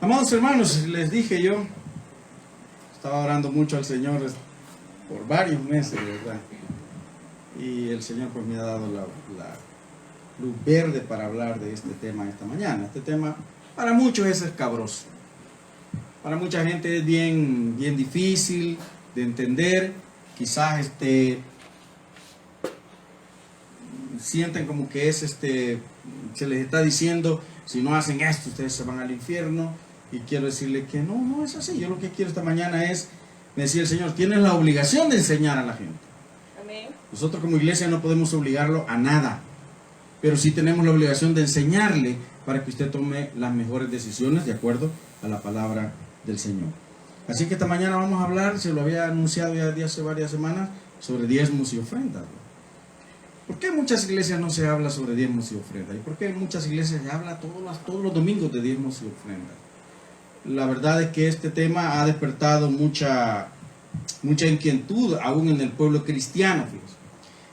Amados hermanos, les dije yo, estaba orando mucho al Señor por varios meses, ¿verdad? Y el Señor pues me ha dado la luz verde para hablar de este tema esta mañana. Este tema para muchos es escabroso. Para mucha gente es bien difícil de entender. Quizás sienten como que es se les está diciendo, si no hacen esto, ustedes se van al infierno. Y quiero decirle que no es así. Yo lo que quiero esta mañana es decir al Señor, tienes la obligación de enseñar a la gente. Amén. Nosotros como iglesia no podemos obligarlo a nada, pero sí tenemos la obligación de enseñarle para que usted tome las mejores decisiones de acuerdo a la palabra del Señor. Así que esta mañana vamos a hablar, se lo había anunciado ya hace varias semanas, sobre diezmos y ofrendas. ¿Por qué en muchas iglesias no se habla sobre diezmos y ofrendas? ¿Y por qué en muchas iglesias se habla todos los domingos de diezmos y ofrendas? La verdad es que este tema ha despertado mucha inquietud aún en el pueblo cristiano, fíjense.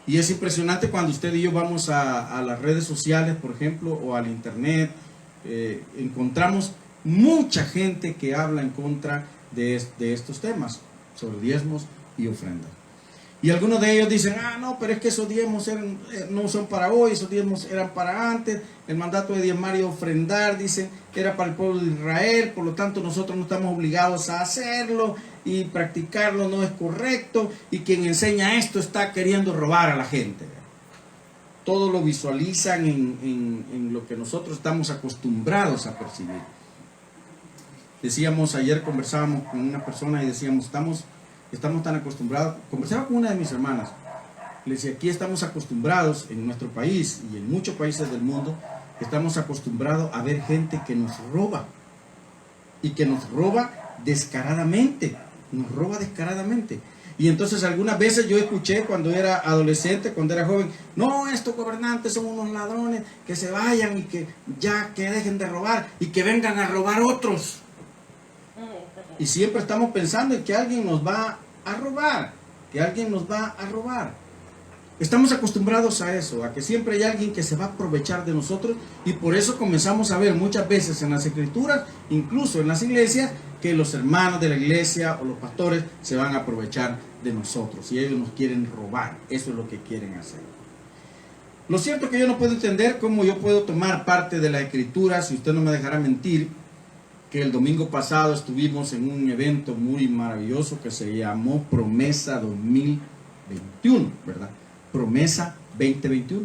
Y es impresionante cuando usted y yo vamos a las redes sociales, por ejemplo, o al internet, encontramos mucha gente que habla en contra de estos temas, sobre diezmos y ofrendas. Y algunos de ellos dicen, no, pero es que esos diezmos no son para hoy, esos diezmos eran para antes, el mandato de diezmar y ofrendar, dicen, era para el pueblo de Israel, por lo tanto nosotros no estamos obligados a hacerlo, y practicarlo no es correcto, y quien enseña esto está queriendo robar a la gente. Todo lo visualizan en lo que nosotros estamos acostumbrados a percibir. Decíamos, ayer conversábamos con una persona y decíamos, estamos tan acostumbrados. Conversaba con una de mis hermanas, le decía, aquí estamos acostumbrados en nuestro país y en muchos países del mundo, estamos acostumbrados a ver gente que nos roba, y que nos roba descaradamente, y entonces algunas veces yo escuché cuando era adolescente, cuando era joven, no, estos gobernantes son unos ladrones, que se vayan y que dejen de robar y que vengan a robar otros. Y siempre estamos pensando en que alguien nos va a robar, Estamos acostumbrados a eso, a que siempre hay alguien que se va a aprovechar de nosotros, y por eso comenzamos a ver muchas veces en las escrituras, incluso en las iglesias, que los hermanos de la iglesia o los pastores se van a aprovechar de nosotros y ellos nos quieren robar. Eso es lo que quieren hacer. Lo cierto es que yo no puedo entender cómo yo puedo tomar parte de la escritura, si usted no me dejará mentir, que el domingo pasado estuvimos en un evento muy maravilloso que se llamó Promesa 2021, ¿verdad? Promesa 2021.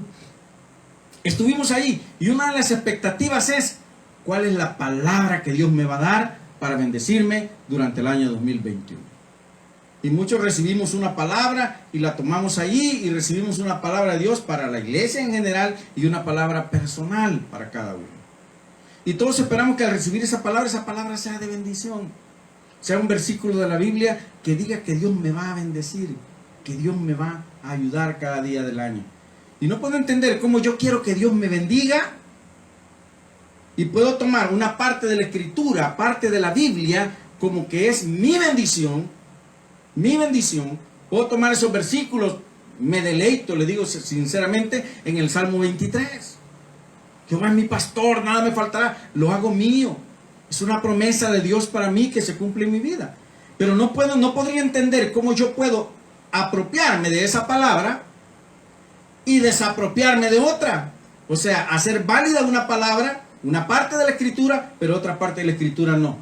Estuvimos ahí y una de las expectativas es cuál es la palabra que Dios me va a dar para bendecirme durante el año 2021. Y muchos recibimos una palabra y la tomamos allí, y recibimos una palabra de Dios para la iglesia en general y una palabra personal para cada uno. Y todos esperamos que al recibir esa palabra sea de bendición, sea un versículo de la Biblia que diga que Dios me va a bendecir, que Dios me va a ayudar cada día del año. Y no puedo entender cómo yo quiero que Dios me bendiga y puedo tomar una parte de la escritura, parte de la Biblia, como que es mi bendición. Puedo tomar esos versículos, me deleito, le digo sinceramente, en el Salmo 23. Jehová es mi pastor, nada me faltará, lo hago mío. Es una promesa de Dios para mí que se cumple en mi vida. Pero no podría entender cómo yo puedo apropiarme de esa palabra y desapropiarme de otra. O sea, hacer válida una palabra, una parte de la escritura, pero otra parte de la escritura no.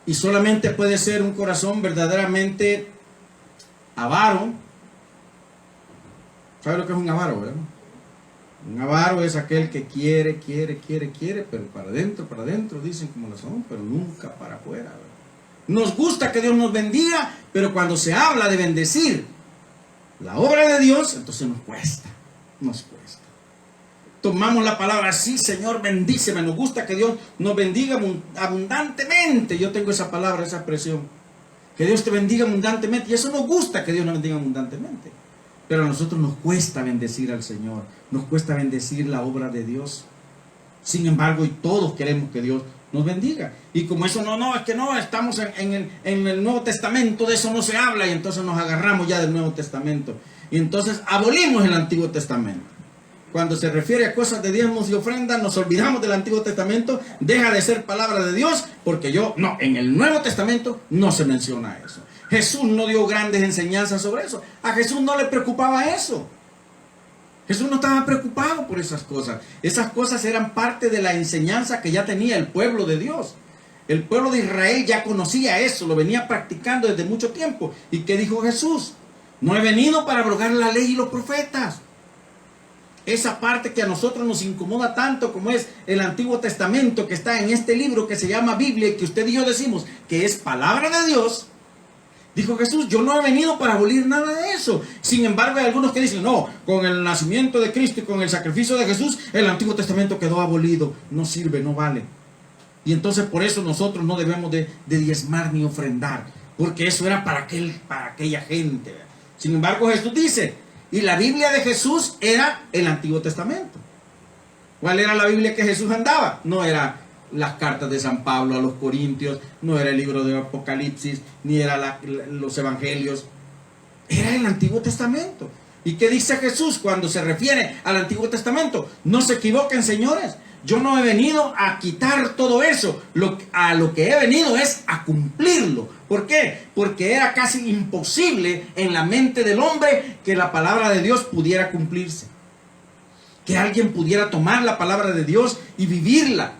Y solamente puede ser un corazón verdaderamente avaro. ¿Sabe lo que es un avaro, verdad? Un avaro es aquel que quiere, pero para adentro, dicen como lo son, pero nunca para afuera, ¿verdad? Nos gusta que Dios nos bendiga, pero cuando se habla de bendecir la obra de Dios, entonces nos cuesta. Tomamos la palabra así, Señor, bendíceme. Nos gusta que Dios nos bendiga abundantemente. Yo tengo esa palabra, esa expresión. Que Dios te bendiga abundantemente. Y eso nos gusta, que Dios nos bendiga abundantemente. Pero a nosotros nos cuesta bendecir al Señor. Nos cuesta bendecir la obra de Dios. Sin embargo, y todos queremos que Dios nos bendiga. Y como eso es que no, estamos en el Nuevo Testamento, de eso no se habla, y entonces nos agarramos ya del Nuevo Testamento. Y entonces abolimos el Antiguo Testamento. cuando se refiere a cosas de diezmos y ofrendas, nos olvidamos del Antiguo Testamento, deja de ser palabra de Dios, porque en el Nuevo Testamento no se menciona eso. Jesús no dio grandes enseñanzas sobre eso. A Jesús no le preocupaba eso. Jesús no estaba preocupado por esas cosas. Esas cosas eran parte de la enseñanza que ya tenía el pueblo de Dios. El pueblo de Israel ya conocía eso, lo venía practicando desde mucho tiempo. ¿Y qué dijo Jesús? No he venido para abrogar la ley y los profetas. Esa parte que a nosotros nos incomoda tanto como es el Antiguo Testamento, que está en este libro que se llama Biblia, y que usted y yo decimos que es palabra de Dios. Dijo Jesús, yo no he venido para abolir nada de eso. Sin embargo, hay algunos que dicen, no, con el nacimiento de Cristo y con el sacrificio de Jesús, el Antiguo Testamento quedó abolido. No sirve, no vale. Y entonces por eso nosotros no debemos de diezmar ni ofrendar, porque eso era para aquella gente. Sin embargo, Jesús dice, y la Biblia de Jesús era el Antiguo Testamento. ¿Cuál era la Biblia que Jesús andaba? No era las cartas de San Pablo a los Corintios, no era el libro de Apocalipsis, ni era los evangelios. Era el Antiguo Testamento. ¿Y qué dice Jesús cuando se refiere al Antiguo Testamento? No se equivoquen, señores. Yo no he venido a quitar todo eso. A lo que he venido es a cumplirlo. ¿Por qué? Porque era casi imposible en la mente del hombre que la palabra de Dios pudiera cumplirse. Que alguien pudiera tomar la palabra de Dios y vivirla.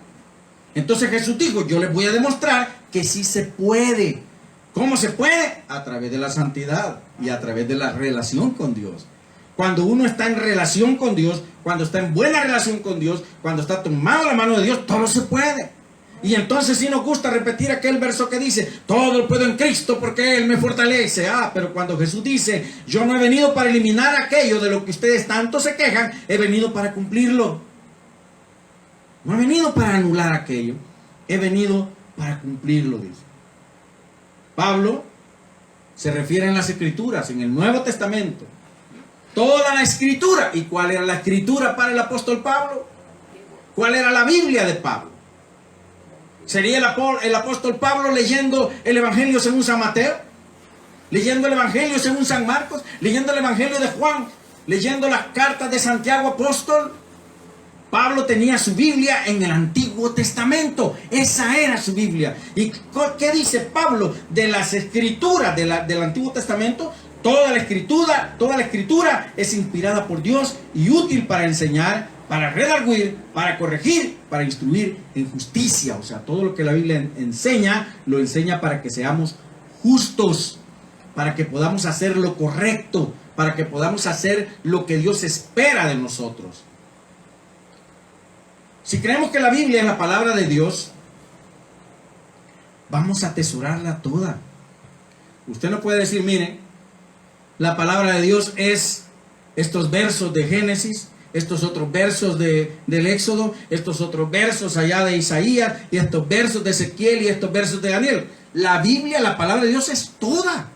Entonces Jesús dijo, yo les voy a demostrar que sí se puede. ¿Cómo se puede? A través de la santidad y a través de la relación con Dios. Cuando uno está en relación con Dios, cuando está en buena relación con Dios, cuando está tomado la mano de Dios, todo se puede. Y entonces sí nos gusta repetir aquel verso que dice, todo lo puedo en Cristo porque Él me fortalece. Pero cuando Jesús dice, yo no he venido para eliminar aquello de lo que ustedes tanto se quejan, he venido para cumplirlo. No he venido para anular aquello, he venido para cumplirlo, dice. Pablo se refiere en las Escrituras, en el Nuevo Testamento. Toda la Escritura. ¿Y cuál era la Escritura para el apóstol Pablo? ¿Cuál era la Biblia de Pablo? ¿Sería el apóstol Pablo leyendo el Evangelio según San Mateo? ¿Leyendo el Evangelio según San Marcos? ¿Leyendo el Evangelio de Juan? ¿Leyendo las cartas de Santiago apóstol? Pablo tenía su Biblia en el Antiguo Testamento. Esa era su Biblia. ¿Y qué dice Pablo de las Escrituras del Antiguo Testamento? Toda la escritura es inspirada por Dios y útil para enseñar, para redarguir, para corregir, para instruir en justicia. O sea, todo lo que la Biblia enseña, lo enseña para que seamos justos, para que podamos hacer lo correcto, para que podamos hacer lo que Dios espera de nosotros. Si creemos que la Biblia es la palabra de Dios, vamos a atesorarla toda. Usted no puede decir, mire, la palabra de Dios es estos versos de Génesis, estos otros versos del Éxodo, estos otros versos allá de Isaías, y estos versos de Ezequiel y estos versos de Daniel. La Biblia, la palabra de Dios es toda.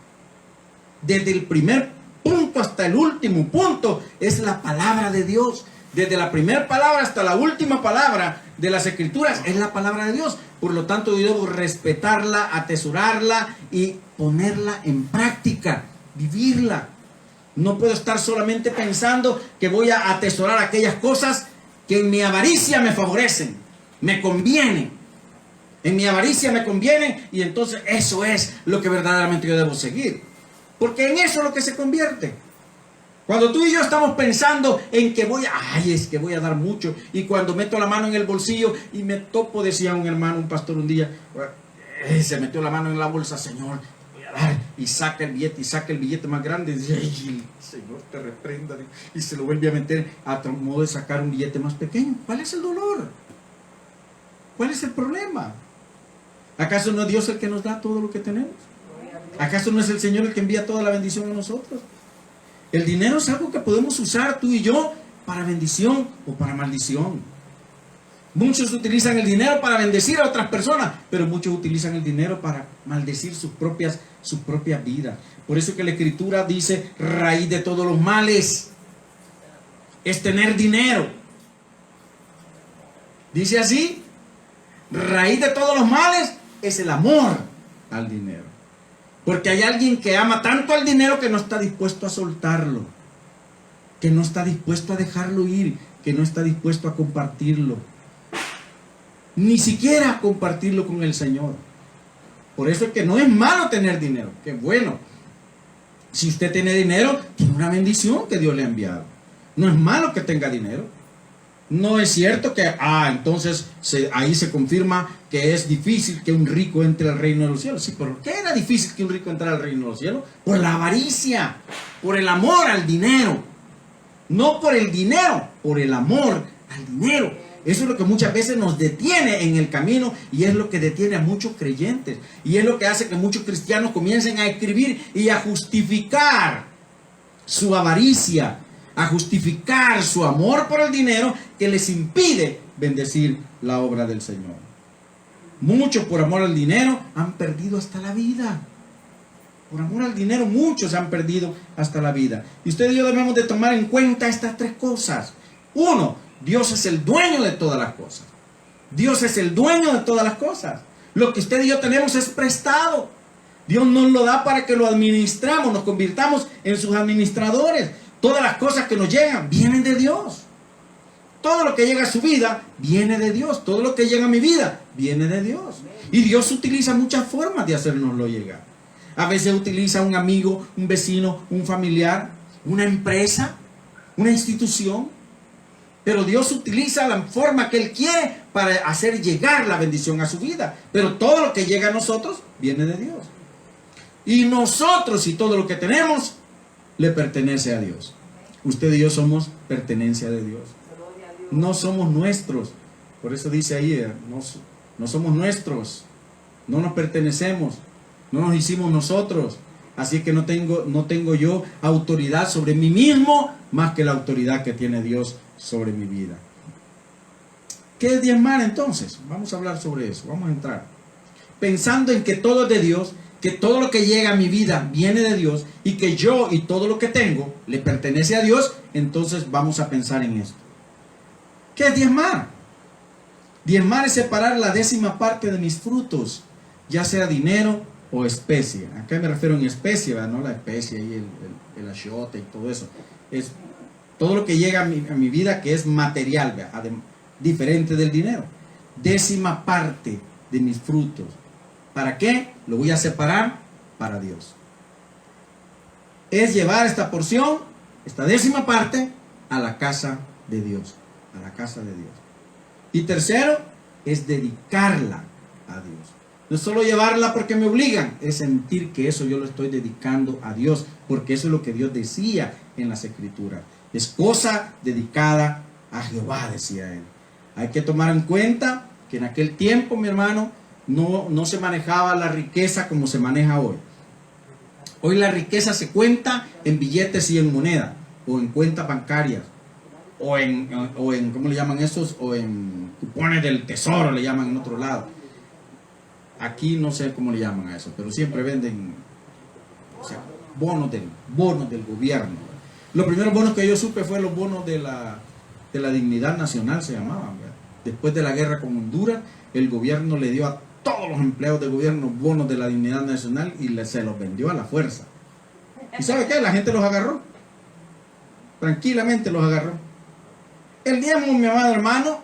Desde el primer punto hasta el último punto es la palabra de Dios. Desde la primera palabra hasta la última palabra de las Escrituras es la palabra de Dios. Por lo tanto, yo debo respetarla, atesorarla y ponerla en práctica, vivirla. No puedo estar solamente pensando que voy a atesorar aquellas cosas que en mi avaricia me favorecen, me convienen. En mi avaricia me conviene y entonces eso es lo que verdaderamente yo debo seguir. Porque en eso es lo que se convierte. Cuando tú y yo estamos pensando en que es que voy a dar mucho, y cuando meto la mano en el bolsillo y me topo, decía un hermano, un pastor un día, se metió la mano en la bolsa, Señor, voy a dar, y saca el billete más grande, y dice, ay, Señor, te reprenda, y se lo vuelve a meter a modo de sacar un billete más pequeño. ¿Cuál es el dolor? ¿Cuál es el problema? ¿Acaso no es Dios el que nos da todo lo que tenemos? ¿Acaso no es el Señor el que envía toda la bendición a nosotros? El dinero es algo que podemos usar tú y yo para bendición o para maldición. Muchos utilizan el dinero para bendecir a otras personas, pero muchos utilizan el dinero para maldecir sus propias vidas. Por eso que la Escritura dice, raíz de todos los males es tener dinero. Dice así, raíz de todos los males es el amor al dinero. Porque hay alguien que ama tanto al dinero que no está dispuesto a soltarlo, que no está dispuesto a dejarlo ir, que no está dispuesto a compartirlo, ni siquiera a compartirlo con el Señor. Por eso es que no es malo tener dinero, que bueno. Si usted tiene dinero, tiene una bendición que Dios le ha enviado. No es malo que tenga dinero. No es cierto que, entonces ahí se confirma que es difícil que un rico entre al reino de los cielos. Sí, pero ¿qué era difícil que un rico entrara al reino de los cielos? Por la avaricia, por el amor al dinero. No por el dinero, por el amor al dinero. Eso es lo que muchas veces nos detiene en el camino y es lo que detiene a muchos creyentes. Y es lo que hace que muchos cristianos comiencen a escribir y a justificar su avaricia, a justificar su amor por el dinero que les impide bendecir la obra del Señor. Muchos por amor al dinero han perdido hasta la vida. Por amor al dinero muchos han perdido hasta la vida. Y usted y yo debemos de tomar en cuenta estas tres cosas. Uno, Dios es el dueño de todas las cosas. Dios es el dueño de todas las cosas. Lo que usted y yo tenemos es prestado. Dios nos lo da para que lo administramos, nos convirtamos en sus administradores. Todas las cosas que nos llegan vienen de Dios. Todo lo que llega a su vida viene de Dios. Todo lo que llega a mi vida viene de Dios. Y Dios utiliza muchas formas de hacérnoslo llegar. A veces utiliza un amigo, un vecino, un familiar, una empresa, una institución. Pero Dios utiliza la forma que Él quiere para hacer llegar la bendición a su vida. Pero todo lo que llega a nosotros viene de Dios. Y nosotros y todo lo que tenemos le pertenece a Dios. Usted y yo somos pertenencia de Dios. No somos nuestros. Por eso dice ahí, no somos nuestros. No nos pertenecemos. No nos hicimos nosotros. Así que no tengo yo autoridad sobre mí mismo más que la autoridad que tiene Dios sobre mi vida. ¿Qué es diezmar entonces? Vamos a hablar sobre eso. Vamos a entrar. Pensando en que todo es de Dios, que todo lo que llega a mi vida viene de Dios y que yo y todo lo que tengo le pertenece a Dios, entonces vamos a pensar en esto. ¿Qué es diezmar? Diezmar es separar la 10ª parte de mis frutos, ya sea dinero o especie. Acá me refiero en especie, ¿verdad? No la especie y el achiote y todo eso. Es todo lo que llega a mi vida que es material, ¿verdad? Diferente del dinero. 10ª parte de mis frutos. ¿Para qué? Lo voy a separar para Dios. Es llevar esta porción, esta 10ª parte, a la casa de Dios. A la casa de Dios. Y tercero, es dedicarla a Dios. No es solo llevarla porque me obligan, es sentir que eso yo lo estoy dedicando a Dios, porque eso es lo que Dios decía en las Escrituras. Es cosa dedicada a Jehová, decía él. Hay que tomar en cuenta que en aquel tiempo, mi hermano, no se manejaba la riqueza como se maneja hoy. Hoy la riqueza se cuenta en billetes y en moneda, o en cuentas bancarias, o en ¿cómo le llaman esos? O en cupones del tesoro, le llaman en otro lado. Aquí no sé cómo le llaman a eso, pero siempre venden, o sea, bonos del gobierno. Los primeros bonos que yo supe fueron los bonos de la dignidad nacional, se llamaban, ¿verdad? Después de la guerra con Honduras, el gobierno le dio a todos los empleados del gobierno bonos de la dignidad nacional y se los vendió a la fuerza. ¿Y sabe qué? La gente los agarró. Tranquilamente los agarró. El diezmo, mi amado hermano,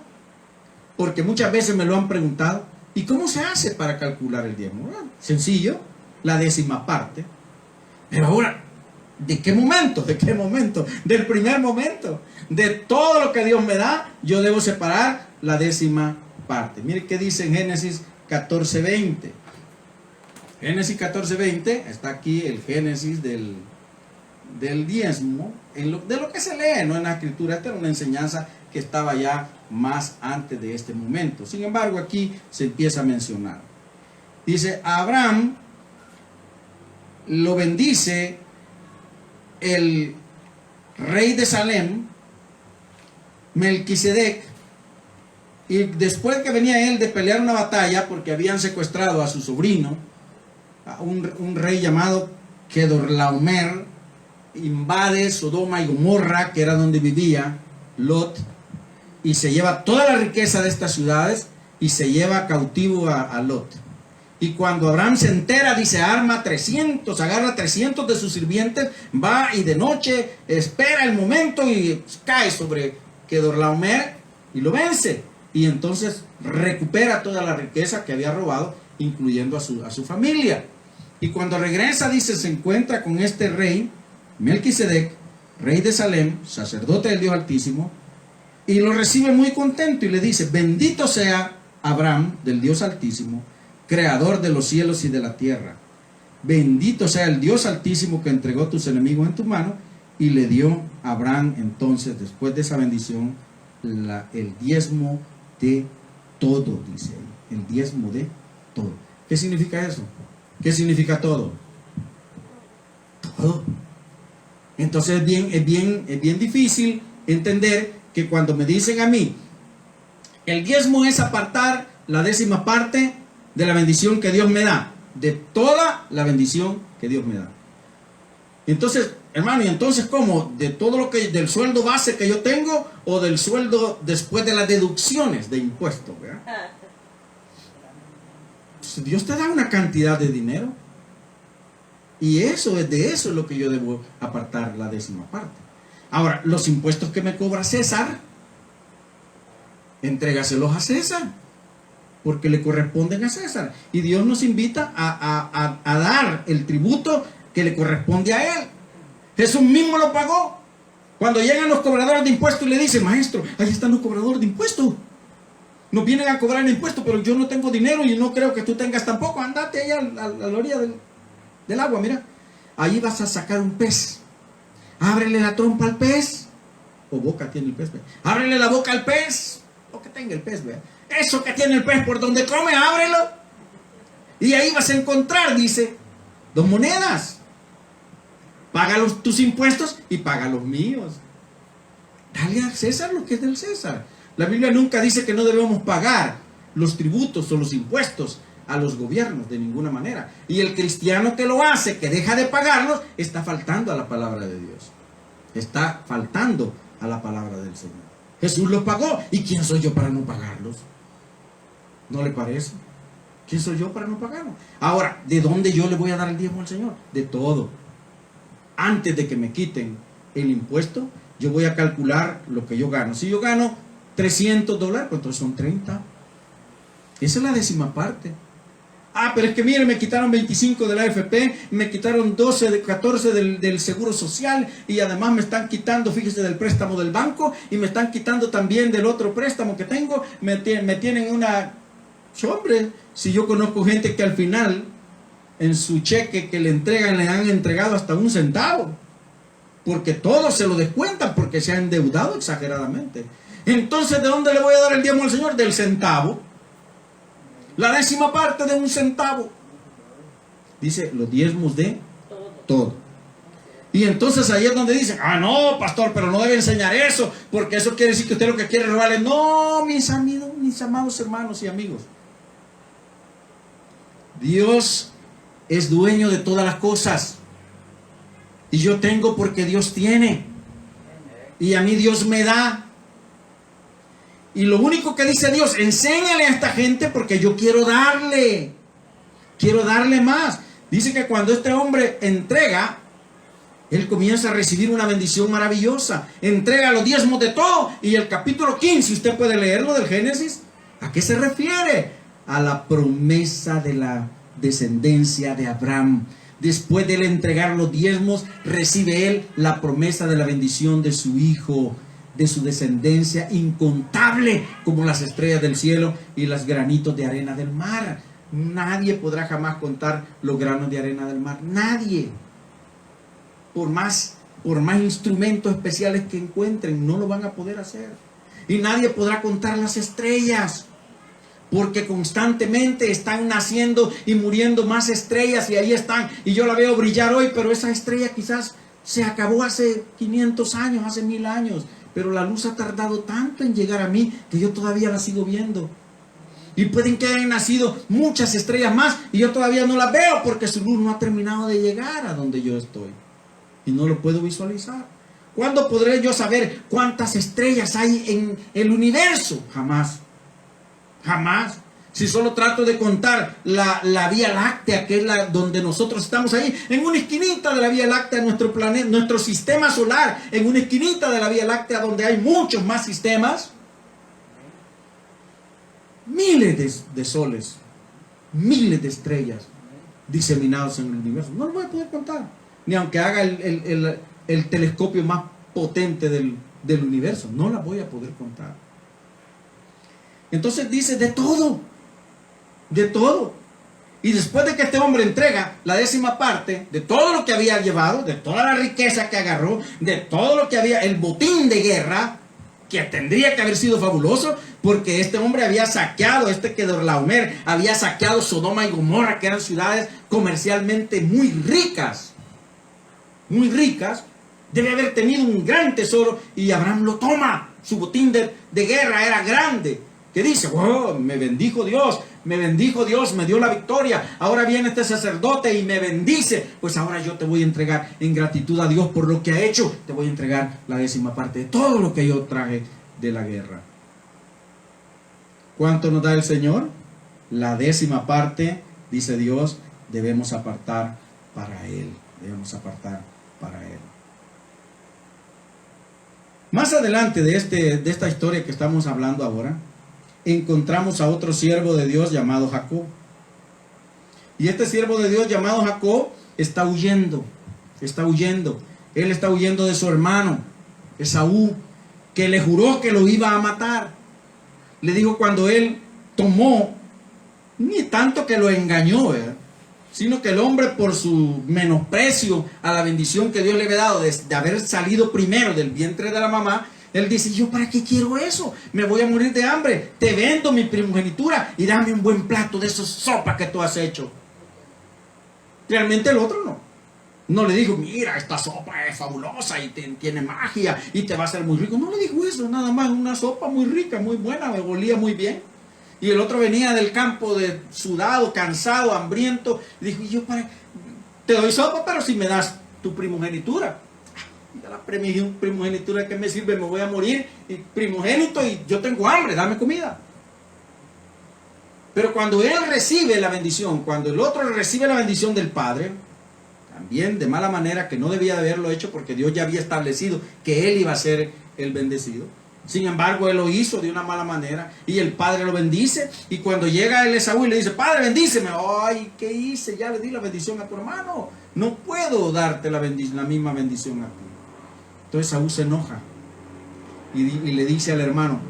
porque muchas veces me lo han preguntado, ¿y cómo se hace para calcular el diezmo? Bueno, sencillo, la 10ª parte. Pero ahora, ¿de qué momento? ¿De qué momento? Del primer momento. De todo lo que Dios me da, yo debo separar la 10ª parte. Mire qué dice en Génesis 14:20. Génesis 14:20, está aquí el génesis del diezmo, de lo que se lee, no en la Escritura. Esta era una enseñanza que estaba ya más antes de este momento. Sin embargo, aquí se empieza a mencionar. Dice, a Abraham lo bendice el rey de Salem, Melquisedec, y después que venía él de pelear una batalla, porque habían secuestrado a su sobrino, a un rey llamado Kedorlaomer, invade Sodoma y Gomorra, que era donde vivía Lot, y se lleva toda la riqueza de estas ciudades y se lleva cautivo a Lot. Y cuando Abraham se entera, dice, agarra 300 de sus sirvientes, va y de noche espera el momento y cae sobre Kedorlaomer y lo vence. Y entonces recupera toda la riqueza que había robado, incluyendo a su familia. Y cuando regresa, dice, se encuentra con este rey, Melquisedec, rey de Salem, sacerdote del Dios Altísimo, y lo recibe muy contento y le dice: bendito sea Abraham del Dios Altísimo, creador de los cielos y de la tierra. Bendito sea el Dios Altísimo que entregó tus enemigos en tu mano. Y le dio a Abraham entonces, después de esa bendición, el diezmo de todo, dice ahí, el diezmo de todo. ¿Qué significa eso? ¿Qué significa todo? Todo. Entonces es bien difícil entender que cuando me dicen a mí, el diezmo es apartar la 10ª parte de la bendición que Dios me da, de toda la bendición que Dios me da. Entonces, hermano, ¿y entonces cómo? ¿De todo lo que, del sueldo base que yo tengo, o del sueldo después de las deducciones de impuestos, ¿verdad? Entonces, Dios te da una cantidad de dinero, y de eso es lo que yo debo apartar la 10ª parte. Ahora, los impuestos que me cobra César, entrégaselos a César, porque le corresponden a César. Y Dios nos invita a dar el tributo que le corresponde a él. Jesús mismo lo pagó. Cuando llegan los cobradores de impuestos y le dicen: maestro, ahí están los cobradores de impuestos, nos vienen a cobrar el impuesto, pero yo no tengo dinero y no creo que tú tengas tampoco. Andate allá a la orilla del agua, mira, ahí vas a sacar un pez, ábrele la trompa al pez, o boca tiene el pez, ¿ve? Ábrele la boca al pez, o que tenga el pez, ¿ve? Eso que tiene el pez por donde come, ábrelo, y ahí vas a encontrar, dice, 2 monedas. Paga tus impuestos y paga los míos. Dale a César lo que es del César. La Biblia nunca dice que no debemos pagar los tributos o los impuestos a los gobiernos, de ninguna manera. Y el cristiano que lo hace, que deja de pagarlos, está faltando a la palabra de Dios. Está faltando a la palabra del Señor. Jesús los pagó. ¿Y quién soy yo para no pagarlos? ¿No le parece? ¿Quién soy yo para no pagarlos? Ahora, ¿de dónde yo le voy a dar el diezmo al Señor? De todo. Antes de que me quiten el impuesto, yo voy a calcular lo que yo gano. Si yo gano $300, pues entonces son 30. Esa es la 10ª parte. Ah, pero es que mire, me quitaron 25 de la AFP, me quitaron 14 del Seguro Social, y además me están quitando, fíjese, del préstamo del banco, y me están quitando también del otro préstamo que tengo. Me tienen una... Hombre, si yo conozco gente que al final, en su cheque que le entregan, le han entregado hasta 1 centavo, porque todo se lo descuentan, porque se ha endeudado exageradamente. Entonces, ¿de dónde le voy a dar el diezmo al Señor? Del centavo. La 10ª parte de 1 centavo. Dice, los diezmos de todo. Y entonces ahí es donde dicen: ah, no, pastor, pero no debe enseñar eso, porque eso quiere decir que usted lo que quiere es robarle. No, mis amigos, mis amados hermanos y amigos, Dios es dueño de todas las cosas, y yo tengo porque Dios tiene, y a mí Dios me da. Y lo único que dice Dios: enséñale a esta gente, porque yo quiero darle más. Dice que cuando este hombre entrega, él comienza a recibir una bendición maravillosa. Entrega los diezmos de todo. Y el capítulo 15, usted puede leerlo, del Génesis. ¿A qué se refiere? A la promesa de la descendencia de Abraham. Después de él entregar los diezmos, recibe él la promesa de la bendición de su hijo, de su descendencia incontable como las estrellas del cielo y los granitos de arena del mar. Nadie podrá jamás contar los granos de arena del mar. Nadie. Por más instrumentos especiales que encuentren, no lo van a poder hacer. Y nadie podrá contar las estrellas, porque constantemente están naciendo y muriendo más estrellas, y ahí están. Y yo la veo brillar hoy, pero esa estrella quizás se acabó hace 500 años, hace 1000 años. Pero la luz ha tardado tanto en llegar a mí que yo todavía la sigo viendo. Y pueden que hayan nacido muchas estrellas más y yo todavía no las veo, porque su luz no ha terminado de llegar a donde yo estoy. Y no lo puedo visualizar. ¿Cuándo podré yo saber cuántas estrellas hay en el universo? Jamás. Jamás. Si solo trato de contar la Vía Láctea, que es donde nosotros estamos ahí, en una esquinita de la Vía Láctea, nuestro planeta, nuestro sistema solar, en una esquinita de la Vía Láctea donde hay muchos más sistemas, miles de soles, miles de estrellas diseminados en el universo. No lo voy a poder contar, ni aunque haga el telescopio más potente del universo, no la voy a poder contar. Entonces dice de todo. De todo. Y después de que este hombre entrega la 10ª parte de todo lo que había llevado, de toda la riqueza que agarró, de todo lo que había, el botín de guerra, que tendría que haber sido fabuloso, porque este hombre había saqueado, Kedorlaomer había saqueado Sodoma y Gomorra, que eran ciudades comercialmente muy ricas, debe haber tenido un gran tesoro, y Abraham lo toma. Su botín de guerra era grande. Que dice, wow, me bendijo Dios, me dio la victoria, ahora viene este sacerdote y me bendice, pues ahora yo te voy a entregar en gratitud a Dios por lo que ha hecho, te voy a entregar la 10ª parte de todo lo que yo traje de la guerra. ¿Cuánto nos da el Señor? La 10ª parte, dice Dios, debemos apartar para Él, Más adelante de esta historia que estamos hablando ahora, encontramos a otro siervo de Dios llamado Jacob. Y este siervo de Dios llamado Jacob está huyendo. Él está huyendo de su hermano Esaú, que le juró que lo iba a matar. Le dijo cuando él tomó, ni tanto que lo engañó, sino que el hombre, por su menosprecio a la bendición que Dios le había dado de haber salido primero del vientre de la mamá, él dice, ¿yo para qué quiero eso? Me voy a morir de hambre. Te vendo mi primogenitura y dame un buen plato de esas sopas que tú has hecho. Realmente el otro no le dijo, mira, esta sopa es fabulosa y tiene magia y te va a hacer muy rico. No le dijo eso, nada más, una sopa muy rica, muy buena, me olía muy bien. Y el otro venía del campo sudado, cansado, hambriento. Y dijo, yo te doy sopa, pero si me das tu primogenitura. La primogenitura, ¿qué me sirve? Me voy a morir primogénito y yo tengo hambre, dame comida. Pero cuando él recibe la bendición, cuando el otro recibe la bendición del padre, también de mala manera, que no debía de haberlo hecho porque Dios ya había establecido que él iba a ser el bendecido. Sin embargo, él lo hizo de una mala manera y el padre lo bendice. Y cuando llega el Esaú y le dice, padre, bendíceme. Ay, ¿qué hice? Ya le di la bendición a tu hermano. No puedo darte la misma bendición a ti. Entonces Esaú se enoja y le dice al hermano,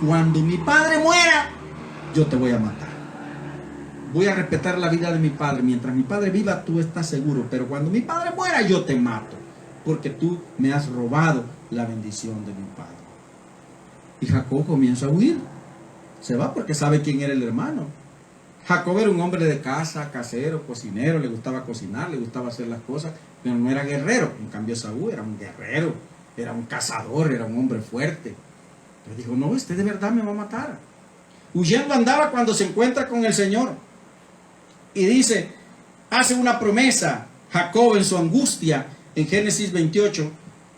cuando mi padre muera, yo te voy a matar. Voy a respetar la vida de mi padre. Mientras mi padre viva, tú estás seguro. Pero cuando mi padre muera, yo te mato. Porque tú me has robado la bendición de mi padre. Y Jacob comienza a huir. Se va porque sabe quién era el hermano. Jacob era un hombre de casa, casero, cocinero, le gustaba cocinar, le gustaba hacer las cosas, pero no era guerrero. En cambio Esaú era un guerrero, era un cazador, era un hombre fuerte. Pero dijo, no, este de verdad me va a matar. Huyendo andaba cuando se encuentra con el Señor. Y dice, hace una promesa Jacob en su angustia, en Génesis 28,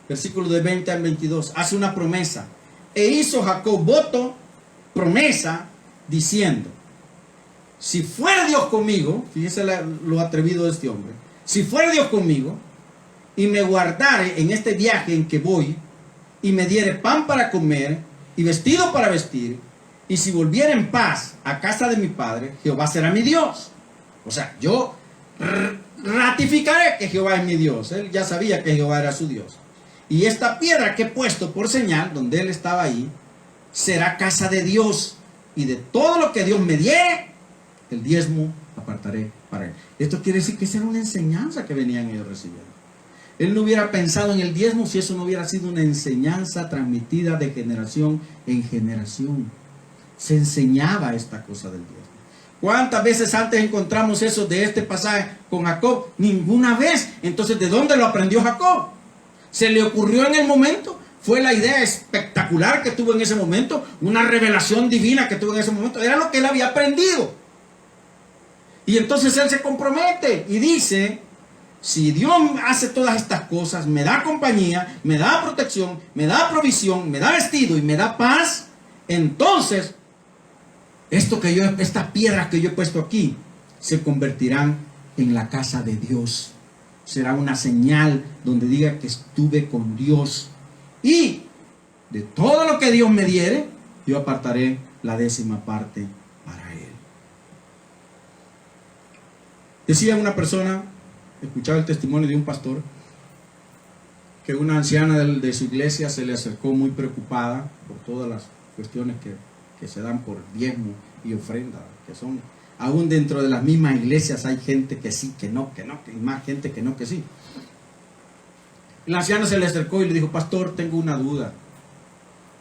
versículos de 20 al 22, hace una promesa. E hizo Jacob voto, promesa, diciendo, si fuera Dios conmigo, fíjese lo atrevido de este hombre, si fuera Dios conmigo y me guardare en este viaje en que voy y me diere pan para comer y vestido para vestir, y si volviera en paz a casa de mi padre, Jehová será mi Dios. O sea, yo ratificaré que Jehová es mi Dios. Él ya sabía que Jehová era su Dios. Y esta piedra que he puesto por señal, donde él estaba ahí, será casa de Dios, y de todo lo que Dios me diere, el diezmo apartaré para él. Esto quiere decir que esa era una enseñanza que venían ellos recibiendo. Él no hubiera pensado en el diezmo si eso no hubiera sido una enseñanza transmitida de generación en generación. Se enseñaba esta cosa del diezmo. ¿Cuántas veces antes encontramos eso de este pasaje con Jacob? Ninguna vez. Entonces, ¿de dónde lo aprendió Jacob? ¿Se le ocurrió en el momento? ¿Fue la idea espectacular que tuvo en ese momento? ¿Una revelación divina que tuvo en ese momento? Era lo que él había aprendido. Y entonces él se compromete y dice, si Dios hace todas estas cosas, me da compañía, me da protección, me da provisión, me da vestido y me da paz, entonces estas piedras que yo he puesto aquí, se convertirán en la casa de Dios. Será una señal donde diga que estuve con Dios. Y de todo lo que Dios me diere, yo apartaré la 10ª parte para Él. Decía una persona, escuchaba el testimonio de un pastor, que una anciana de su iglesia se le acercó muy preocupada por todas las cuestiones que se dan por diezmo y ofrenda, que son, aún dentro de las mismas iglesias hay gente que sí, que no, y más gente que no, que sí. La anciana se le acercó y le dijo: pastor, tengo una duda,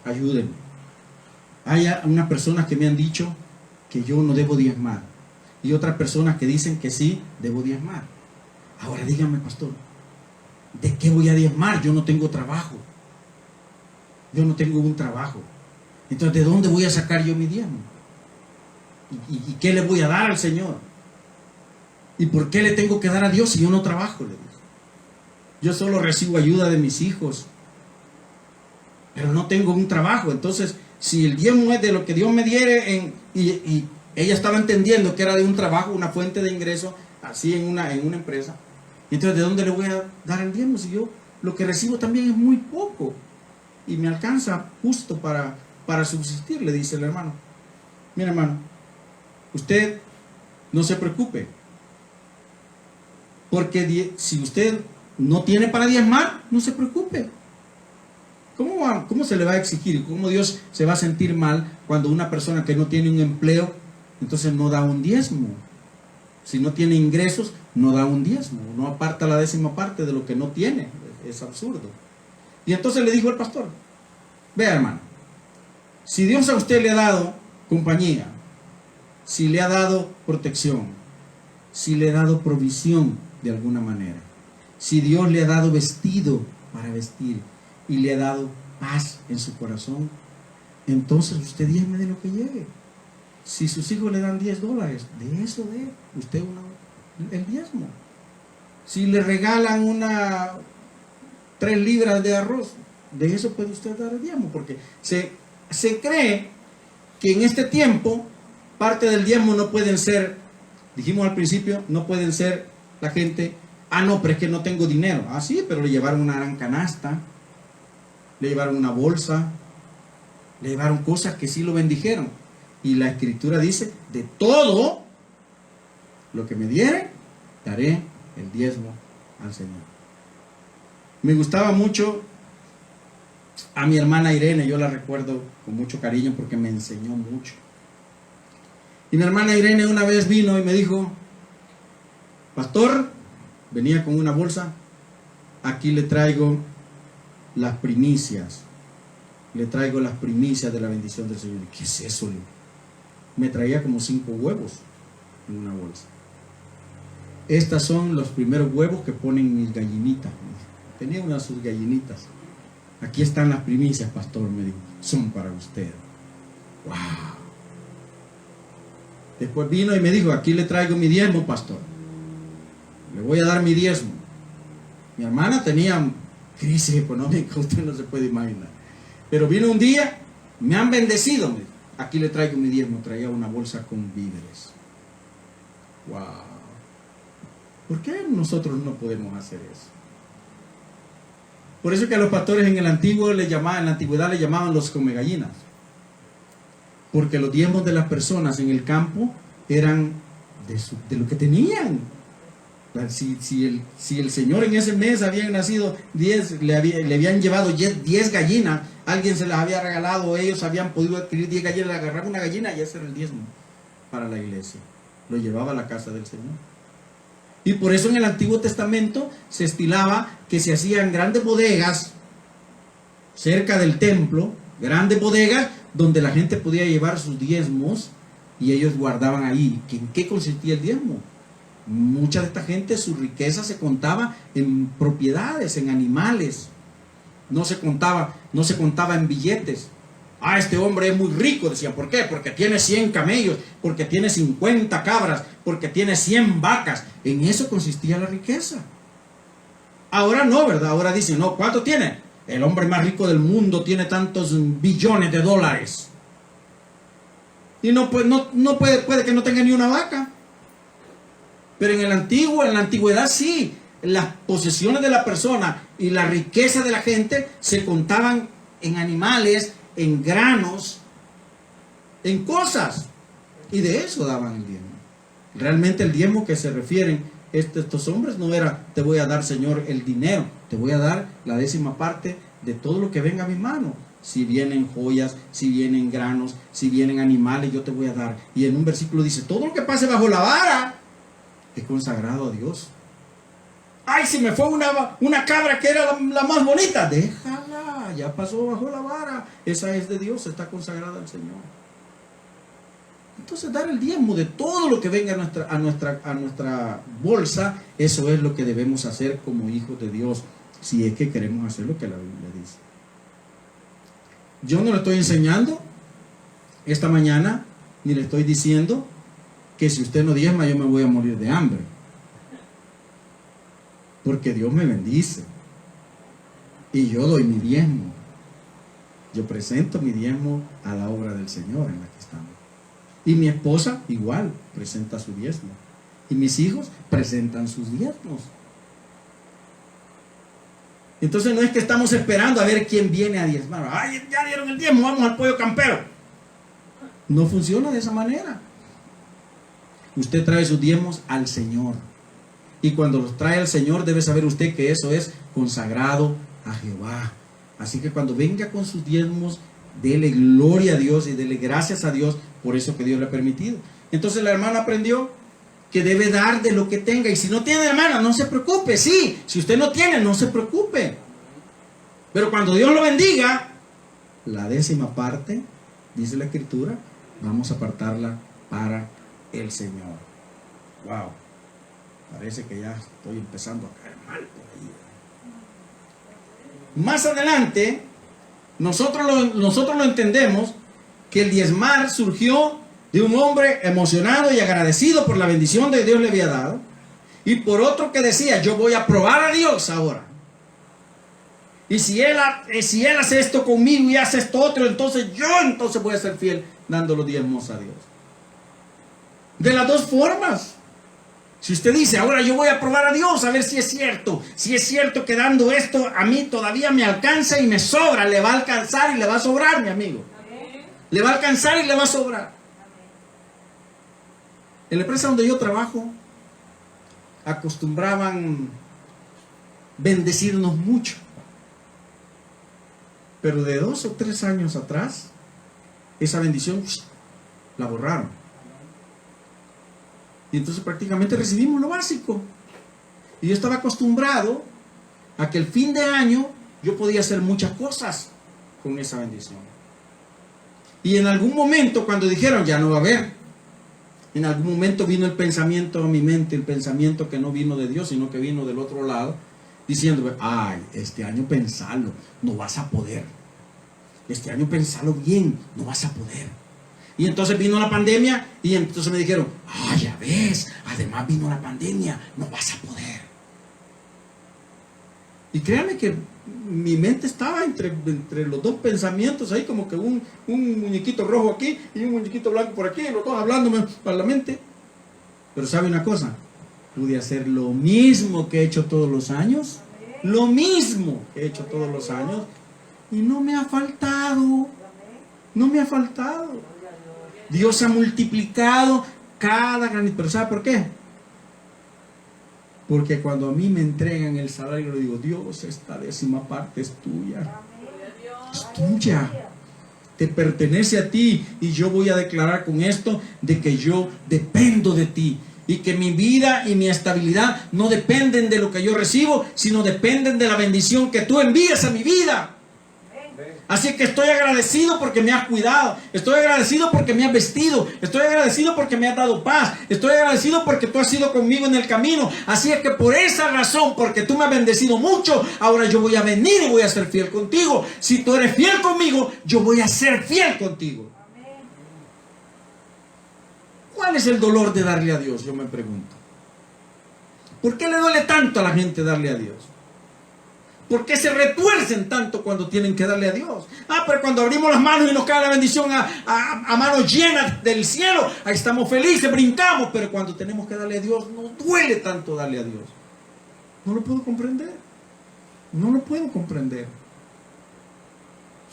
ayúdenme. Hay unas personas que me han dicho que yo no debo diezmar, y otras personas que dicen que sí, debo diezmar. Ahora dígame, pastor, ¿de qué voy a diezmar? Yo no tengo trabajo. Yo no tengo un trabajo. Entonces, ¿de dónde voy a sacar yo mi diezmo? ¿Y qué le voy a dar al Señor? ¿Y por qué le tengo que dar a Dios si yo no trabajo? Le digo. Yo solo recibo ayuda de mis hijos, pero no tengo un trabajo. Entonces, si el diezmo es de lo que Dios me diere, y ella estaba entendiendo que era de un trabajo, una fuente de ingreso, así en una empresa. Entonces, ¿de dónde le voy a dar el diezmo si yo lo que recibo también es muy poco y me alcanza justo para subsistir? Le dice el hermano: mira, hermano, usted no se preocupe, porque si usted no tiene para diezmar, no se preocupe. ¿Cómo se le va a exigir? ¿Cómo Dios se va a sentir mal cuando una persona que no tiene un empleo, entonces no da un diezmo? Si no tiene ingresos, no da un diezmo, no aparta la 10ª parte de lo que no tiene. Es absurdo. Y entonces le dijo el pastor: vea, hermano, si Dios a usted le ha dado compañía, si le ha dado protección, si le ha dado provisión de alguna manera, si Dios le ha dado vestido para vestir y le ha dado paz en su corazón, entonces usted diezme de lo que llegue. Si sus hijos le dan $10, de eso de usted el diezmo. Si le regalan 3 libras de arroz, de eso puede usted dar el diezmo, porque se cree que en este tiempo parte del diezmo no pueden ser, dijimos al principio, no pueden ser la gente: no, pero es que no tengo dinero. Sí, pero le llevaron una gran canasta, le llevaron una bolsa, le llevaron cosas que sí lo bendijeron. Y la Escritura dice: de todo lo que me diere, daré el diezmo al Señor. Me gustaba mucho a mi hermana Irene, yo la recuerdo con mucho cariño porque me enseñó mucho. Y mi hermana Irene una vez vino y me dijo: pastor, venía con una bolsa, aquí le traigo las primicias. Le traigo las primicias de la bendición del Señor. ¿Qué es eso? Me traía como 5 huevos en una bolsa. Estas son los primeros huevos que ponen mis gallinitas. Tenía unas sus gallinitas. Aquí están las primicias, pastor, me dijo. Son para usted. ¡Wow! Después vino y me dijo: aquí le traigo mi diezmo, pastor. Le voy a dar mi diezmo. Mi hermana tenía crisis económica, usted no se puede imaginar. Pero vino un día, me han bendecido, me dijo: aquí le traigo mi diezmo. Traía una bolsa con víveres. ¡Wow! ¿Por qué nosotros no podemos hacer eso? Por eso que a los pastores en la antigüedad le llamaban los comegallinas. Porque los diezmos de las personas en el campo eran de lo que tenían. Si el Señor en ese mes habían nacido 10, le habían llevado 10 gallinas, alguien se las había regalado, ellos habían podido adquirir 10 gallinas, le agarraba una gallina y ese era el diezmo para la iglesia. Lo llevaba a la casa del Señor. Y por eso en el Antiguo Testamento se estilaba que se hacían grandes bodegas cerca del templo, grandes bodegas donde la gente podía llevar sus diezmos y ellos guardaban ahí. ¿En qué consistía el diezmo? Mucha de esta gente, su riqueza se contaba en propiedades, en animales. No se contaba en billetes. Este hombre es muy rico, decían. ¿Por qué? Porque tiene 100 camellos, porque tiene 50 cabras, porque tiene 100 vacas. En eso consistía la riqueza. Ahora no, ¿verdad? Ahora dicen: no, ¿cuánto tiene? El hombre más rico del mundo tiene tantos billones de dólares. Y puede que no tenga ni una vaca. Pero en la antigüedad sí, las posesiones de la persona y la riqueza de la gente se contaban en animales, en granos, en cosas. Y de eso daban el diezmo. Realmente el diezmo que se refieren estos hombres no era: te voy a dar, Señor, el dinero, te voy a dar la 10ª parte de todo lo que venga a mi mano. Si vienen joyas, si vienen granos, si vienen animales, yo te voy a dar. Y en un versículo dice: todo lo que pase bajo la vara es consagrado a Dios. Ay, si me fue una cabra que era la más bonita, déjala, ya pasó bajo la vara, esa es de Dios, está consagrada al Señor. Entonces, dar el diezmo de todo lo que venga a nuestra bolsa, eso es lo que debemos hacer como hijos de Dios, si es que queremos hacer lo que la Biblia dice. Yo no le estoy enseñando esta mañana, ni le estoy diciendo que si usted no diezma yo me voy a morir de hambre, porque Dios me bendice y yo doy mi diezmo. Yo presento mi diezmo a la obra del Señor en la que estamos. Y mi esposa igual presenta su diezmo. Y mis hijos presentan sus diezmos. Entonces no es que estamos esperando a ver quién viene a diezmar. Ay, ya dieron el diezmo, vamos al pollo campero. No funciona de esa manera. Usted trae sus diezmos al Señor. Y cuando los trae al Señor, debe saber usted que eso es consagrado a Jehová. Así que cuando venga con sus diezmos, dele gloria a Dios y dele gracias a Dios por eso que Dios le ha permitido. Entonces la hermana aprendió que debe dar de lo que tenga. Y si no tiene, hermana, no se preocupe. Sí, si usted no tiene, no se preocupe. Pero cuando Dios lo bendiga, la 10ª parte, dice la Escritura, vamos a apartarla para el Señor. Wow, parece que ya estoy empezando a caer mal por ahí. Más adelante, nosotros lo entendemos que el diezmar surgió de un hombre emocionado y agradecido por la bendición que Dios le había dado, y por otro que decía: yo voy a probar a Dios ahora, y si él hace esto conmigo y hace esto otro, entonces voy a ser fiel dando los diezmos a Dios. De las dos formas. Si usted dice: ahora yo voy a probar a Dios a ver si es cierto que dando esto a mí todavía me alcanza y me sobra, le va a alcanzar y le va a sobrar, mi amigo. Le va a alcanzar y le va a sobrar. En la empresa donde yo trabajo, acostumbraban bendecirnos mucho. Pero de 2 o 3 años atrás, esa bendición la borraron. Y entonces prácticamente recibimos lo básico. Y yo estaba acostumbrado a que el fin de año yo podía hacer muchas cosas con esa bendición. Y en algún momento, cuando dijeron ya no va a haber, en algún momento vino el pensamiento a mi mente, el pensamiento que no vino de Dios, sino que vino del otro lado, diciendo: ay, este año pensalo, no vas a poder. Este año pensalo bien, no vas a poder. Y entonces vino la pandemia y entonces me dijeron: ya ves, además vino la pandemia, no vas a poder. Y créanme que mi mente estaba entre los dos pensamientos ahí, como que un muñequito rojo aquí y un muñequito blanco por aquí, los dos hablándome para la mente. Pero ¿sabe una cosa? Pude hacer lo mismo que he hecho todos los años, lo mismo que he hecho todos los años, y no me ha faltado, no me ha faltado. Dios ha multiplicado cada granito. Pero ¿sabe por qué? Porque cuando a mí me entregan el salario, le digo: Dios, esta 10ª parte es tuya. Es tuya. Te pertenece a ti. Y yo voy a declarar con esto de que yo dependo de ti. Y que mi vida y mi estabilidad no dependen de lo que yo recibo, sino dependen de la bendición que tú envías a mi vida. Así que estoy agradecido porque me has cuidado. Estoy agradecido porque me has vestido. Estoy agradecido porque me has dado paz. Estoy agradecido porque tú has sido conmigo en el camino. Así es que por esa razón, porque tú me has bendecido mucho, ahora yo voy a venir y voy a ser fiel contigo. Si tú eres fiel conmigo, yo voy a ser fiel contigo. ¿Cuál es el dolor de darle a Dios? Yo me pregunto. ¿Por qué le duele tanto a la gente darle a Dios? ¿Por qué se retuercen tanto cuando tienen que darle a Dios? Pero cuando abrimos las manos y nos cae la bendición a manos llenas del cielo, ahí estamos felices, brincamos. Pero cuando tenemos que darle a Dios, nos duele tanto darle a Dios. No lo puedo comprender. No lo puedo comprender.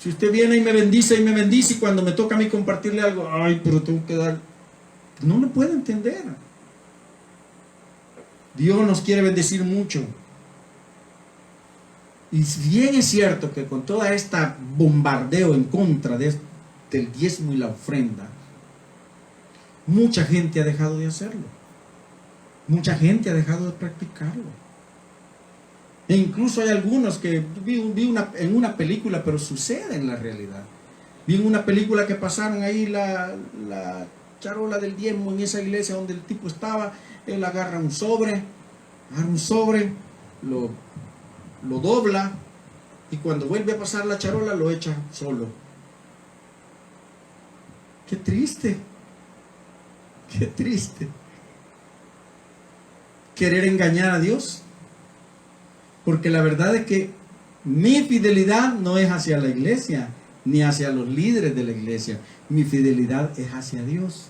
Si usted viene y me bendice y cuando me toca a mí compartirle algo, ay, pero tengo que dar. No lo puedo entender. Dios nos quiere bendecir mucho. Y bien es cierto que con toda esta bombardeo en contra del diezmo y la ofrenda, mucha gente ha dejado de hacerlo. Mucha gente ha dejado de practicarlo. E incluso hay algunos que vi en una película, pero sucede en la realidad. Vi en una película que pasaron ahí la charola del diezmo en esa iglesia donde el tipo estaba. Él agarra un sobre, lo dobla y cuando vuelve a pasar la charola lo echa solo. Qué triste, qué triste. Querer engañar a Dios. Porque la verdad es que mi fidelidad no es hacia la iglesia, ni hacia los líderes de la iglesia. Mi fidelidad es hacia Dios.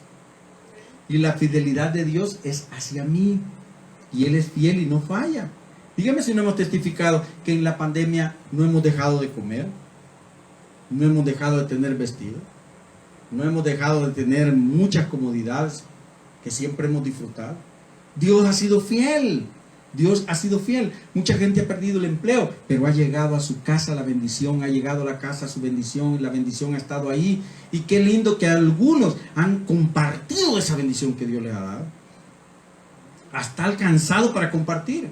Y la fidelidad de Dios es hacia mí. Y Él es fiel y no falla. Dígame si no hemos testificado que en la pandemia no hemos dejado de comer, no hemos dejado de tener vestido, no hemos dejado de tener muchas comodidades que siempre hemos disfrutado. Dios ha sido fiel. Dios ha sido fiel. Mucha gente ha perdido el empleo, pero ha llegado a su casa la bendición, ha llegado a la casa su bendición y la bendición ha estado ahí. Y qué lindo que algunos han compartido esa bendición que Dios les ha dado. Hasta alcanzado para compartir.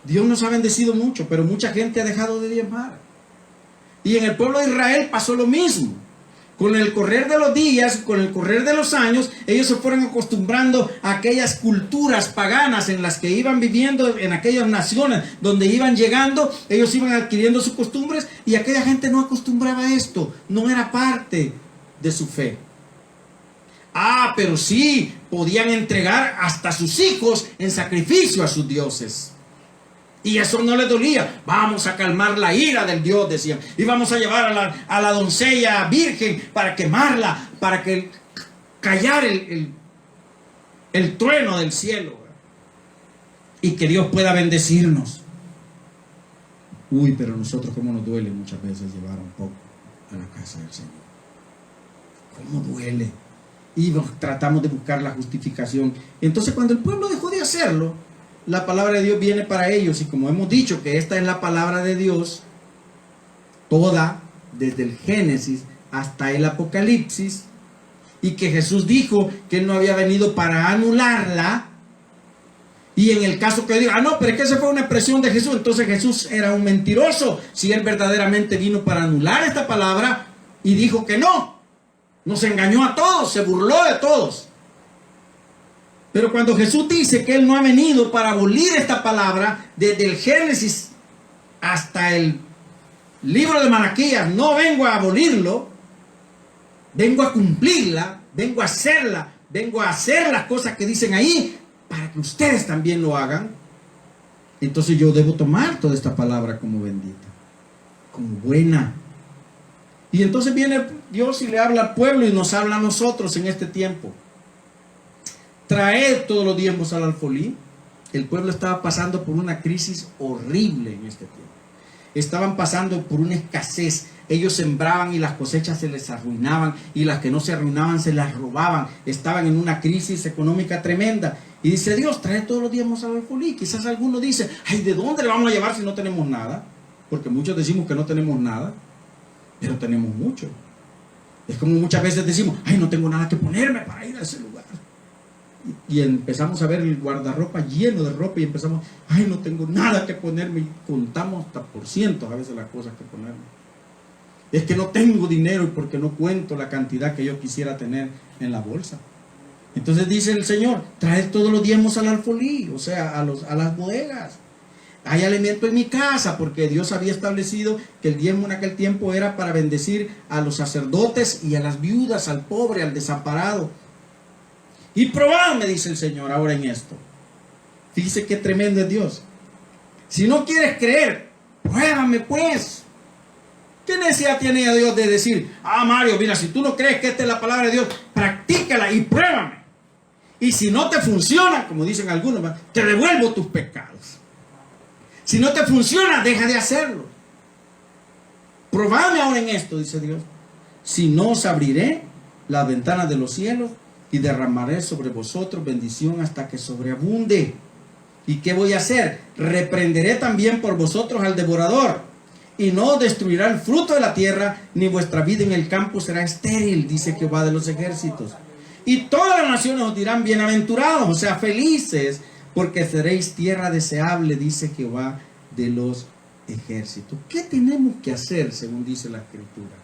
Dios nos ha bendecido mucho, pero mucha gente ha dejado de diezmar. Y en el pueblo de Israel pasó lo mismo. Con el correr de los días, con el correr de los años, ellos se fueron acostumbrando a aquellas culturas paganas en las que iban viviendo, en aquellas naciones donde iban llegando, ellos iban adquiriendo sus costumbres y aquella gente no acostumbraba a esto, no era parte de su fe. Pero sí, podían entregar hasta sus hijos en sacrificio a sus dioses. Y eso no les dolía. Vamos a calmar la ira del Dios, decían. Y vamos a llevar a la doncella virgen para quemarla, para que callar el trueno del cielo. Y que Dios pueda bendecirnos. Pero nosotros cómo nos duele muchas veces llevar un poco a la casa del Señor. Cómo duele. Y tratamos de buscar la justificación. Entonces cuando el pueblo dejó de hacerlo, la palabra de Dios viene para ellos. Y como hemos dicho que esta es la palabra de Dios, toda, desde el Génesis hasta el Apocalipsis, y que Jesús dijo que Él no había venido para anularla. Y en el caso que diga, no, pero es que esa fue una expresión de Jesús, entonces Jesús era un mentiroso, si Él verdaderamente vino para anular esta palabra y dijo que no. Nos engañó a todos, se burló de todos. Pero cuando Jesús dice que Él no ha venido para abolir esta palabra, desde el Génesis hasta el libro de Malaquías, no vengo a abolirlo, vengo a cumplirla, vengo a hacerla, vengo a hacer las cosas que dicen ahí, para que ustedes también lo hagan. Entonces yo debo tomar toda esta palabra como bendita, como buena. Y entonces viene Dios y le habla al pueblo y nos habla a nosotros en este tiempo. Traed todos los diezmos al alfolí. El pueblo estaba pasando por una crisis horrible en este tiempo. Estaban pasando por una escasez. Ellos sembraban y las cosechas se les arruinaban, y las que no se arruinaban se las robaban. Estaban en una crisis económica tremenda. Y dice Dios, trae todos los diezmos al alfolí. Quizás alguno dice, ¿de dónde le vamos a llevar si no tenemos nada? Porque muchos decimos que no tenemos nada, pero tenemos mucho. Es como muchas veces decimos, no tengo nada que ponerme para ir a ese lugar. Y empezamos a ver el guardarropa lleno de ropa y empezamos, no tengo nada que ponerme, y contamos hasta por cientos a veces las cosas que ponerme. Es que no tengo dinero y porque no cuento la cantidad que yo quisiera tener en la bolsa. Entonces dice el Señor, traed todos los diezmos al alfolí, o sea, a las bodegas. Hay alimento en mi casa, porque Dios había establecido que el diezmo en aquel tiempo era para bendecir a los sacerdotes y a las viudas, al pobre, al desamparado. Y probad, me dice el Señor ahora en esto. Fíjese qué tremendo es Dios. Si no quieres creer, pruébame pues. ¿Qué necesidad tiene Dios de decir, Mario, mira, si tú no crees que esta es la palabra de Dios, practícala y pruébame? Y si no te funciona, como dicen algunos, te devuelvo tus pecados. Si no te funciona, deja de hacerlo. Probadme ahora en esto, dice Dios. Si no, os abriré las ventanas de los cielos y derramaré sobre vosotros bendición hasta que sobreabunde. ¿Y qué voy a hacer? Reprenderé también por vosotros al devorador, y no destruirá el fruto de la tierra, ni vuestra vida en el campo será estéril, dice Jehová de los ejércitos. Y todas las naciones os dirán bienaventurados, o sea, felices, porque seréis tierra deseable, dice Jehová de los ejércitos. ¿Qué tenemos que hacer según dice la Escritura?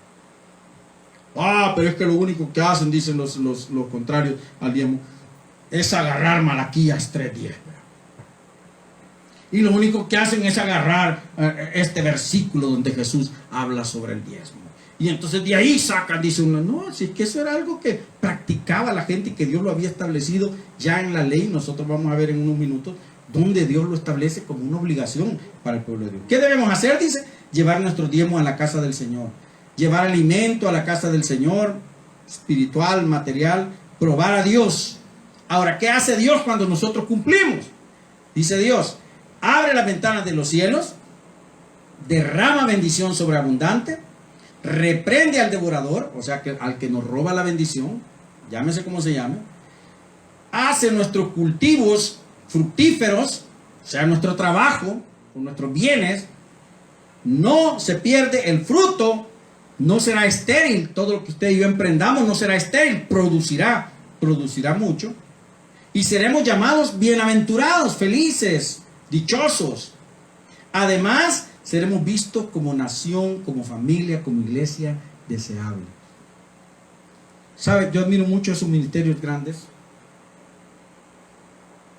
Pero es que lo único que hacen, dicen los contrarios al diezmo, es agarrar Malaquías 3:10. Y lo único que hacen es agarrar este versículo donde Jesús habla sobre el diezmo. Y entonces de ahí sacan, dice uno, no, si es que eso era algo que practicaba la gente y que Dios lo había establecido ya en la ley. Nosotros vamos a ver en unos minutos donde Dios lo establece como una obligación para el pueblo de Dios. ¿Qué debemos hacer? Dice, llevar nuestros diezmos a la casa del Señor. Llevar alimento a la casa del Señor, espiritual, material, probar a Dios. Ahora, ¿qué hace Dios cuando nosotros cumplimos? Dice Dios, abre las ventanas de los cielos, derrama bendición sobreabundante, reprende al devorador, o sea, al que nos roba la bendición, llámese como se llame, hace nuestros cultivos fructíferos, o sea, nuestro trabajo, con nuestros bienes, no se pierde el fruto, no será estéril, todo lo que usted y yo emprendamos no será estéril, producirá mucho, y seremos llamados bienaventurados, felices, dichosos. Además, seremos vistos como nación, como familia, como iglesia deseable. ¿Sabe? Yo admiro mucho esos ministerios grandes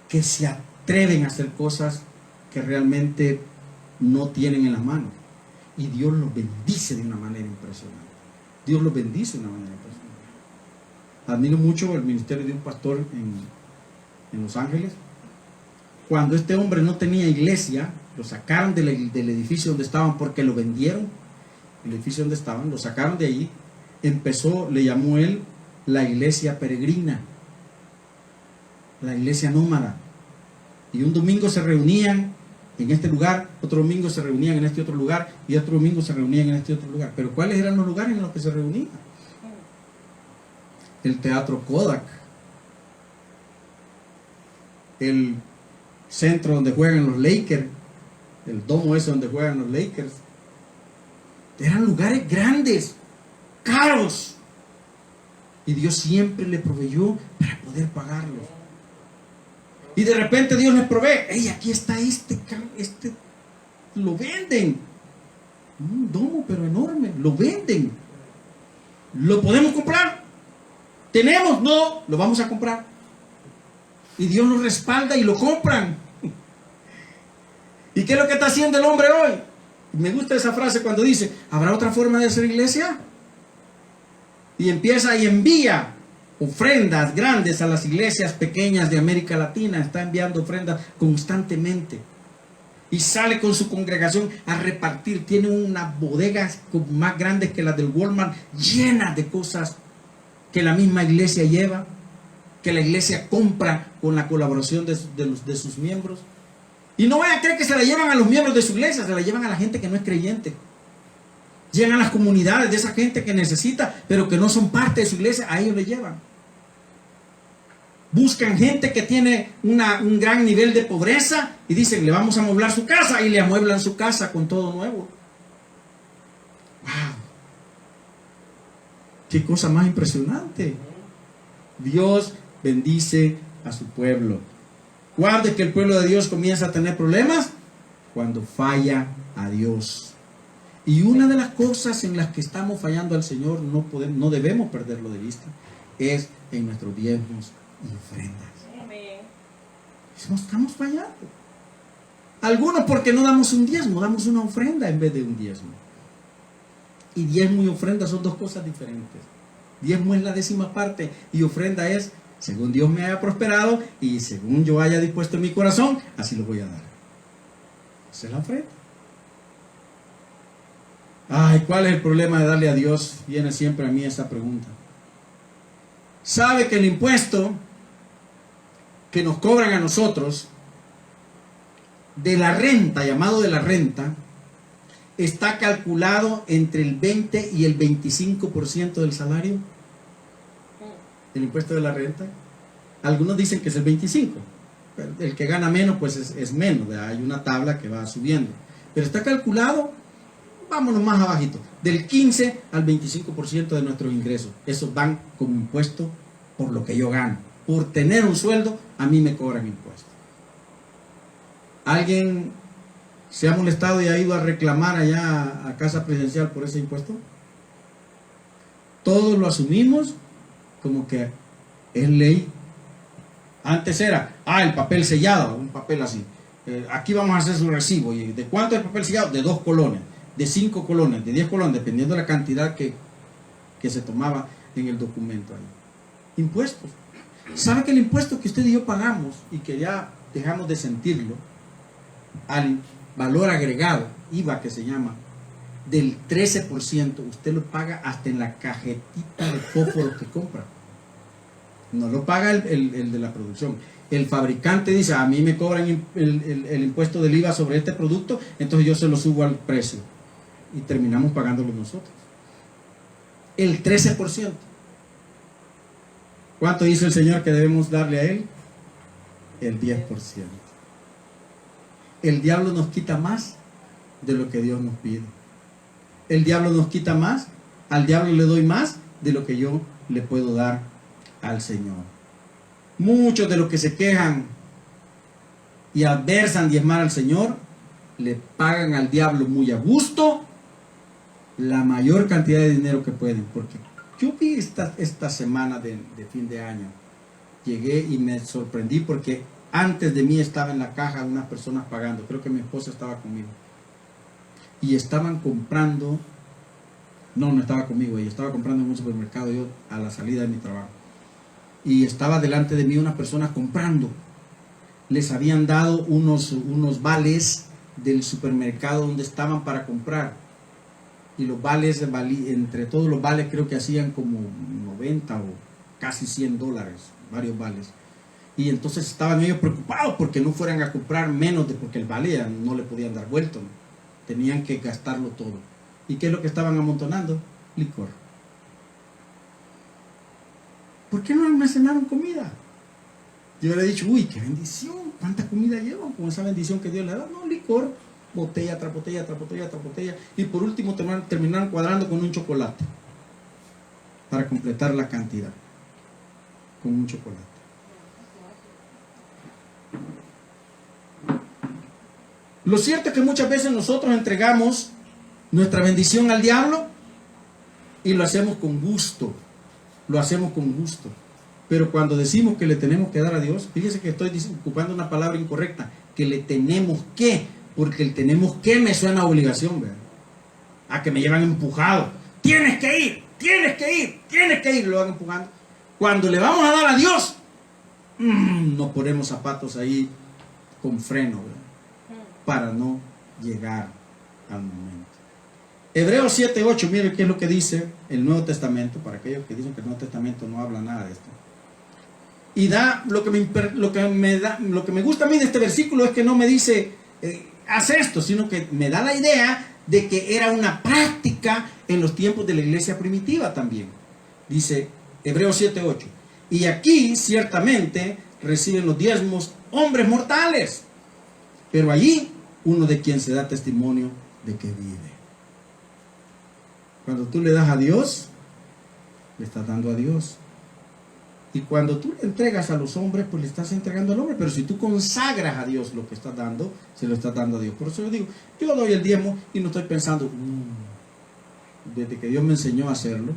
que se atreven a hacer cosas que realmente no tienen en la mano. Y Dios los bendice de una manera impresionante. Dios los bendice de una manera impresionante. Admiro mucho el ministerio de un pastor en Los Ángeles. Cuando este hombre no tenía iglesia, lo sacaron del edificio donde estaban porque lo vendieron. El edificio donde estaban, lo sacaron de allí. Le llamó él la iglesia peregrina, la iglesia nómada. Y un domingo se reunían en este lugar, otro domingo se reunían en este otro lugar, y otro domingo se reunían en este otro lugar. Pero ¿cuáles eran los lugares en los que se reunían? El Teatro Kodak, el centro donde juegan los Lakers, el domo ese donde juegan los Lakers. Eran lugares grandes, caros, y Dios siempre le proveyó para poder pagarlo. Y de repente Dios les provee, aquí está este lo venden, un domo pero enorme, lo venden, lo podemos comprar, tenemos, no, lo vamos a comprar. Y Dios lo respalda y lo compran. ¿Y qué es lo que está haciendo el hombre hoy? Me gusta esa frase cuando dice, ¿habrá otra forma de hacer iglesia? Y empieza y envía ofrendas grandes a las iglesias pequeñas de América Latina. Está enviando ofrendas constantemente. Y sale con su congregación a repartir. Tiene unas bodegas más grandes que las del Walmart, llenas de cosas que la misma iglesia lleva, que la iglesia compra con la colaboración de sus miembros. Y no vayan a creer que se la llevan a los miembros de su iglesia, se la llevan a la gente que no es creyente. Llegan a las comunidades de esa gente que necesita, pero que no son parte de su iglesia, a ellos le llevan. Buscan gente que tiene un gran nivel de pobreza y dicen, le vamos a amueblar su casa, y le amueblan su casa con todo nuevo. ¡Wow! ¡Qué cosa más impresionante! Dios bendice a su pueblo. ¿Cuándo es que el pueblo de Dios comienza a tener problemas? Cuando falla a Dios. Y una de las cosas en las que estamos fallando al Señor, no debemos perderlo de vista, es en nuestros diezmos y ofrendas. Estamos fallando. Algunos porque no damos un diezmo, damos una ofrenda en vez de un diezmo. Y diezmo y ofrenda son dos cosas diferentes. Diezmo es la 10ª parte y ofrenda es según Dios me haya prosperado y según yo haya dispuesto en mi corazón, así lo voy a dar. Esa es la ofrenda. Ay, ¿cuál es el problema de darle a Dios? Viene siempre a mí esa pregunta. ¿Sabe que el impuesto que nos cobran a nosotros de la renta, llamado de la renta, está calculado entre el 20 y el 25% del salario? El impuesto de la renta. Algunos dicen que es el 25%, pero el que gana menos pues es menos, ¿verdad? Hay una tabla que va subiendo, pero está calculado, vámonos más abajito, del 15 al 25% de nuestros ingresos. Esos van como impuesto por lo que yo gano. Por tener un sueldo, a mí me cobran impuestos. ¿Alguien se ha molestado y ha ido a reclamar allá a Casa Presidencial por ese impuesto? Todos lo asumimos como que es ley. Antes era, el papel sellado, un papel así. Aquí vamos a hacer su recibo. ¿Y de cuánto es el papel sellado? De 2 colones, de 5 colones, de 10 colones, dependiendo de la cantidad que se tomaba en el documento ahí. Impuestos. ¿Sabe que el impuesto que usted y yo pagamos y que ya dejamos de sentirlo, al valor agregado, IVA que se llama, del 13%, usted lo paga hasta en la cajetita de fósforo que compra? No lo paga el de la producción. El fabricante dice, a mí me cobran el impuesto del IVA sobre este producto, entonces yo se lo subo al precio. Y terminamos pagándolo nosotros. El 13%. ¿Cuánto dice el Señor que debemos darle a Él? El 10%. El diablo nos quita más de lo que Dios nos pide. El diablo nos quita más, al diablo le doy más de lo que yo le puedo dar al Señor. Muchos de los que se quejan y adversan diezmar al Señor, le pagan al diablo muy a gusto la mayor cantidad de dinero que pueden. Porque yo vi esta semana de fin de año, llegué y me sorprendí porque antes de mí estaba en la caja unas personas pagando, creo que mi esposa estaba conmigo, y estaban comprando, no estaba conmigo, ella estaba comprando en un supermercado, yo a la salida de mi trabajo, y estaba delante de mí unas personas comprando. Les habían dado unos vales del supermercado donde estaban para comprar, y los vales, entre todos los vales creo que hacían como 90 o casi $100, varios vales. Y entonces estaban ellos preocupados porque no fueran a comprar menos porque el vale ya no le podían dar vuelto, ¿no? Tenían que gastarlo todo. ¿Y qué es lo que estaban amontonando? Licor. ¿Por qué no almacenaron comida? Yo le he dicho, uy, qué bendición, cuánta comida llevan con esa bendición que Dios le da. No, licor, botella tras botella, tras botella, tras botella. Y por último terminaron cuadrando con un chocolate para completar la cantidad. Con un chocolate. Lo cierto es que muchas veces nosotros entregamos nuestra bendición al diablo y lo hacemos con gusto. Lo hacemos con gusto. Pero cuando decimos que le tenemos que dar a Dios, fíjese que estoy ocupando una palabra incorrecta, que le tenemos que, porque el tenemos que me suena a obligación, ¿verdad? A que me llevan empujado. Tienes que ir, tienes que ir, tienes que ir, lo van empujando. Cuando le vamos a dar a Dios, nos ponemos zapatos ahí con freno, ¿verdad? Para no llegar al momento. Hebreos 7:8, miren qué es lo que dice el Nuevo Testamento, para aquellos que dicen que el Nuevo Testamento no habla nada de esto. Y da lo que me gusta a mí de este versículo es que no me dice haz esto, sino que me da la idea de que era una práctica en los tiempos de la iglesia primitiva también. Dice Hebreos 7:8, y aquí ciertamente reciben los diezmos hombres mortales, pero allí uno de quien se da testimonio de que vive. Cuando tú le das a Dios, le estás dando a Dios. Y cuando tú le entregas a los hombres, pues le estás entregando al hombre. Pero si tú consagras a Dios lo que estás dando, se lo estás dando a Dios. Por eso yo digo, yo doy el diezmo y no estoy pensando, desde que Dios me enseñó a hacerlo,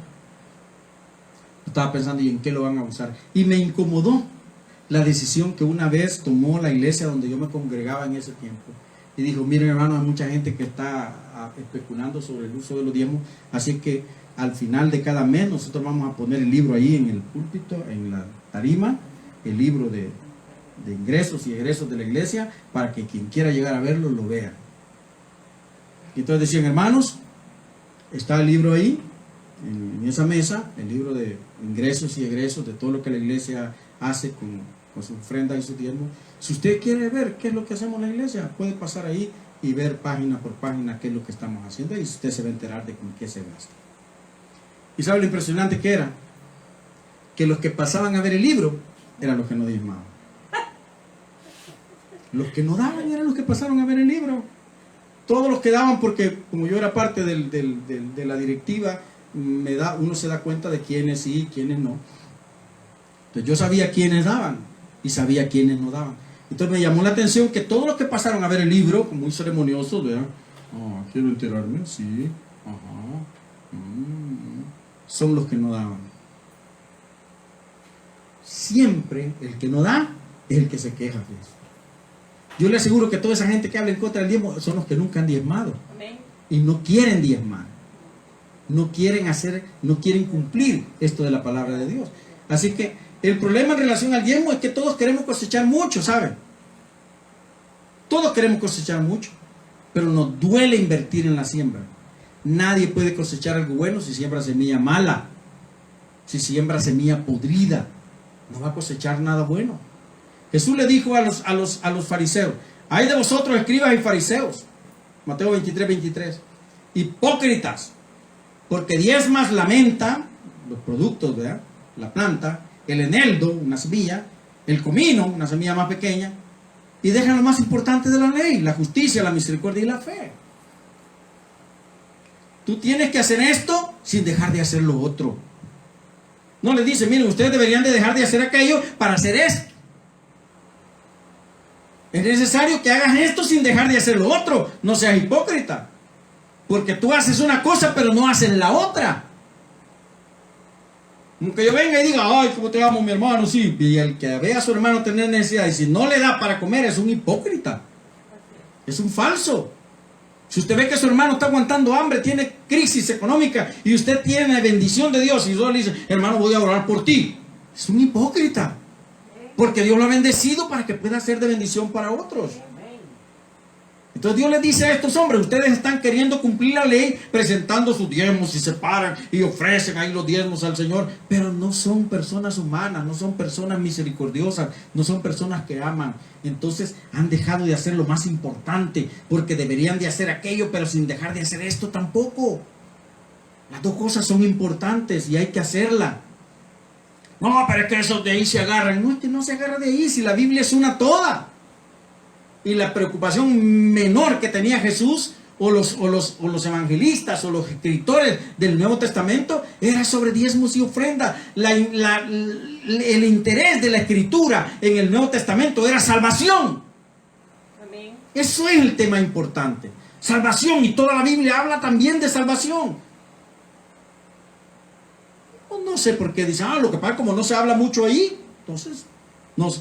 estaba pensando, ¿y en qué lo van a usar? Y me incomodó la decisión que una vez tomó la iglesia donde yo me congregaba en ese tiempo. Y dijo, miren hermanos, hay mucha gente que está especulando sobre el uso de los diezmos, así que al final de cada mes nosotros vamos a poner el libro ahí en el púlpito, en la tarima, el libro de ingresos y egresos de la iglesia, para que quien quiera llegar a verlo, lo vea. Y entonces decían, hermanos, está el libro ahí, en esa mesa, el libro de ingresos y egresos de todo lo que la iglesia hace con su ofrenda y su diezmo. Si usted quiere ver qué es lo que hacemos en la iglesia, puede pasar ahí y ver página por página qué es lo que estamos haciendo y usted se va a enterar de con qué se gasta. ¿Y sabe lo impresionante que era? Que los que pasaban a ver el libro eran los que no diezmaban. Los que no daban eran los que pasaron a ver el libro. Todos los que daban, porque como yo era parte de la directiva, uno se da cuenta de quiénes sí y quiénes no. Entonces yo sabía quiénes daban y sabía quiénes no daban. Entonces me llamó la atención que todos los que pasaron a ver el libro, muy ceremoniosos, ¿verdad? Quiero enterarme, sí, son los que no daban. Siempre el que no da es el que se queja, ¿ves? Yo le aseguro que toda esa gente que habla en contra del diezmo son los que nunca han diezmado. Amén. Y no quieren diezmar. No quieren cumplir esto de la palabra de Dios. Así que el problema en relación al diezmo es que todos queremos cosechar mucho, ¿saben? Todos queremos cosechar mucho, pero nos duele invertir en la siembra. Nadie puede cosechar algo bueno si siembra semilla mala, si siembra semilla podrida. No va a cosechar nada bueno. Jesús le dijo a los fariseos: ay de vosotros, escribas y fariseos, Mateo 23, hipócritas, porque diezmas la menta, los productos, ¿verdad?, la planta, el eneldo, una semilla, el comino, una semilla más pequeña, y dejan lo más importante de la ley, la justicia, la misericordia y la fe. Tú tienes que hacer esto sin dejar de hacer lo otro. No les dice: miren, ustedes deberían de dejar de hacer aquello para hacer esto. Es necesario que hagas esto sin dejar de hacer lo otro. No seas hipócrita, porque tú haces una cosa pero no haces la otra. Aunque yo venga y diga: ay, cómo te amo, mi hermano, sí. Y el que ve a su hermano tener necesidad y si no le da para comer es un hipócrita, es un falso. Si usted ve que su hermano está aguantando hambre, tiene crisis económica y usted tiene bendición de Dios y Dios le dice: hermano, voy a orar por ti, es un hipócrita, porque Dios lo ha bendecido para que pueda ser de bendición para otros. Entonces Dios les dice a estos hombres: ustedes están queriendo cumplir la ley presentando sus diezmos y se paran y ofrecen ahí los diezmos al Señor, pero no son personas humanas, no son personas misericordiosas, no son personas que aman. Entonces han dejado de hacer lo más importante, porque deberían de hacer aquello pero sin dejar de hacer esto tampoco. Las dos cosas son importantes y hay que hacerla. No, pero es que eso de ahí se agarran. No, es que no se agarra de ahí, si la Biblia es una toda. Y la preocupación menor que tenía Jesús o los evangelistas o los escritores del Nuevo Testamento era sobre diezmos y ofrenda. El interés de la escritura en el Nuevo Testamento era salvación. Amén. Eso es el tema importante. Salvación, y toda la Biblia habla también de salvación. No sé por qué dicen: lo que pasa como no se habla mucho ahí, entonces no,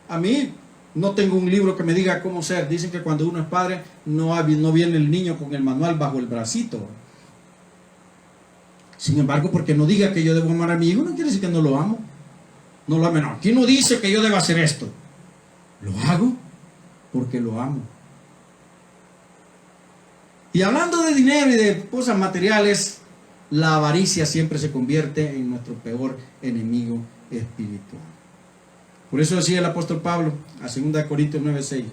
a mí no tengo un libro que me diga cómo ser. Dicen que cuando uno es padre no viene el niño con el manual bajo el bracito. Sin embargo, porque no diga que yo debo amar a mi hijo, no quiere decir que no lo amo. No lo amo. No, aquí no dice que yo deba hacer esto. Lo hago porque lo amo. Y hablando de dinero y de cosas materiales, la avaricia siempre se convierte en nuestro peor enemigo espiritual. Por eso decía el apóstol Pablo a 2 Corintios 9:6: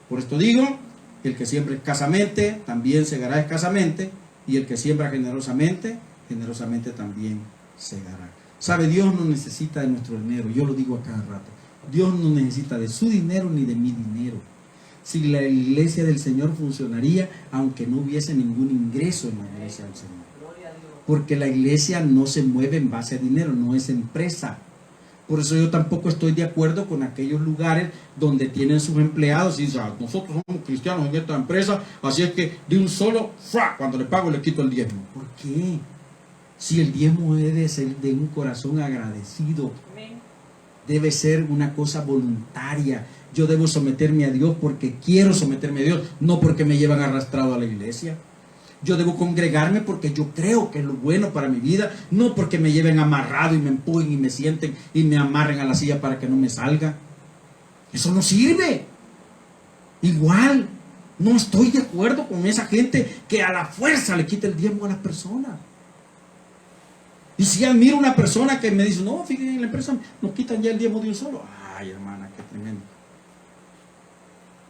por esto digo, el que siembra escasamente, también segará escasamente, y el que siembra generosamente, generosamente también segará. Sabe, Dios no necesita de nuestro dinero. Yo lo digo a cada rato: Dios no necesita de su dinero ni de mi dinero. Si la iglesia del Señor funcionaría aunque no hubiese ningún ingreso en la iglesia del Señor, porque la iglesia no se mueve en base a dinero, no es empresa. Por eso yo tampoco estoy de acuerdo con aquellos lugares donde tienen sus empleados y dicen: nosotros somos cristianos en esta empresa, así es que de un solo, cuando le pago le quito el diezmo. ¿Por qué? Si el diezmo debe ser de un corazón agradecido, debe ser una cosa voluntaria. Yo debo someterme a Dios porque quiero someterme a Dios, no porque me llevan arrastrado a la iglesia. Yo debo congregarme porque yo creo que es lo bueno para mi vida, no porque me lleven amarrado y me empujen y me sienten y me amarren a la silla para que no me salga. Eso no sirve. Igual, No estoy de acuerdo con esa gente que a la fuerza le quita el diezmo a las personas. Y si admiro una persona que me dice, no, fíjense, en la empresa nos quitan ya el diezmo de un solo. Ay, hermana, qué tremendo.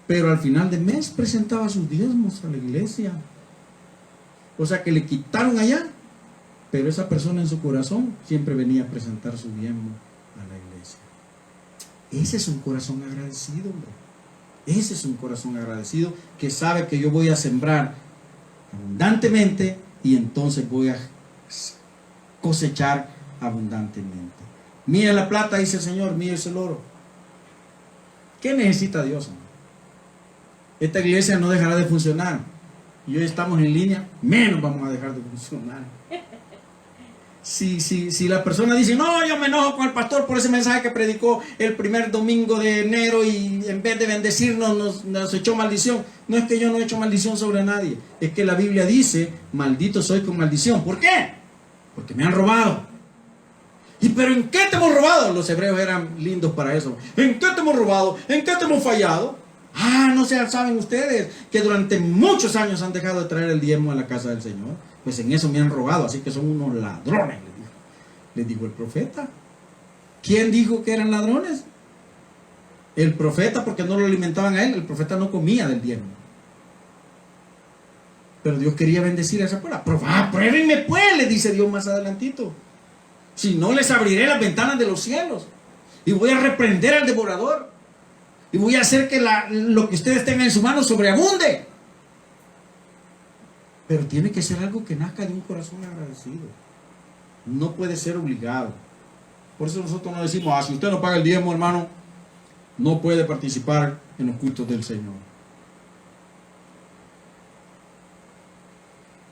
Pero al final del mes presentaba sus diezmos a la iglesia. O sea que le quitaron allá, pero esa persona en su corazón siempre venía a presentar su diezmo a la iglesia. Ese es un corazón agradecido, hombre. Ese es un corazón agradecido que sabe que yo voy a sembrar abundantemente y entonces voy a cosechar abundantemente. Mía la plata, dice el Señor, mío es el oro. ¿Qué necesita Dios, hombre? Esta iglesia no dejará de funcionar. Y hoy estamos en línea, menos vamos a dejar de funcionar. Si la persona dice, no, yo me enojo con el pastor por ese mensaje que predicó el primer domingo de enero y en vez de bendecirnos nos echó maldición. No es que yo no he hecho maldición sobre nadie, es que la Biblia dice, maldito soy con maldición. ¿Por qué? Porque me han robado. ¿Y pero en qué te hemos robado? Los hebreos eran lindos para eso. ¿En qué te hemos robado? ¿En qué te hemos fallado? No saben ustedes que durante muchos años han dejado de traer el diezmo a la casa del Señor. Pues en eso me han robado, así que son unos ladrones, les dijo el profeta. ¿Quién dijo que eran ladrones? El profeta, porque no lo alimentaban a él. El profeta no comía del diezmo. Pero Dios quería bendecir a esa puebla. Pruébenme pues, le dice Dios más adelantito. Si no, les abriré las ventanas de los cielos y voy a reprender al devorador y voy a hacer que lo que ustedes tengan en su mano sobreabunde. Pero tiene que ser algo que nazca de un corazón agradecido. No puede ser obligado. Por eso nosotros no decimos, si usted no paga el diezmo, hermano, no puede participar en los cultos del Señor.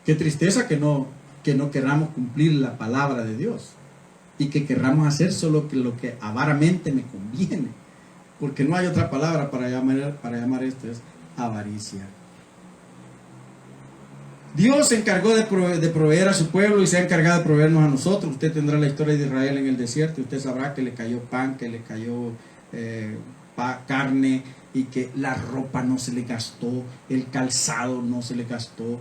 Qué tristeza que no querramos cumplir la palabra de Dios y que querramos hacer solo lo que avaramente me conviene, porque no hay otra palabra para llamar esto, es avaricia. Dios se encargó de proveer a su pueblo y se ha encargado de proveernos a nosotros. Usted tendrá la historia de Israel en el desierto y usted sabrá que le cayó pan, que le cayó carne y que la ropa no se le gastó, el calzado no se le gastó,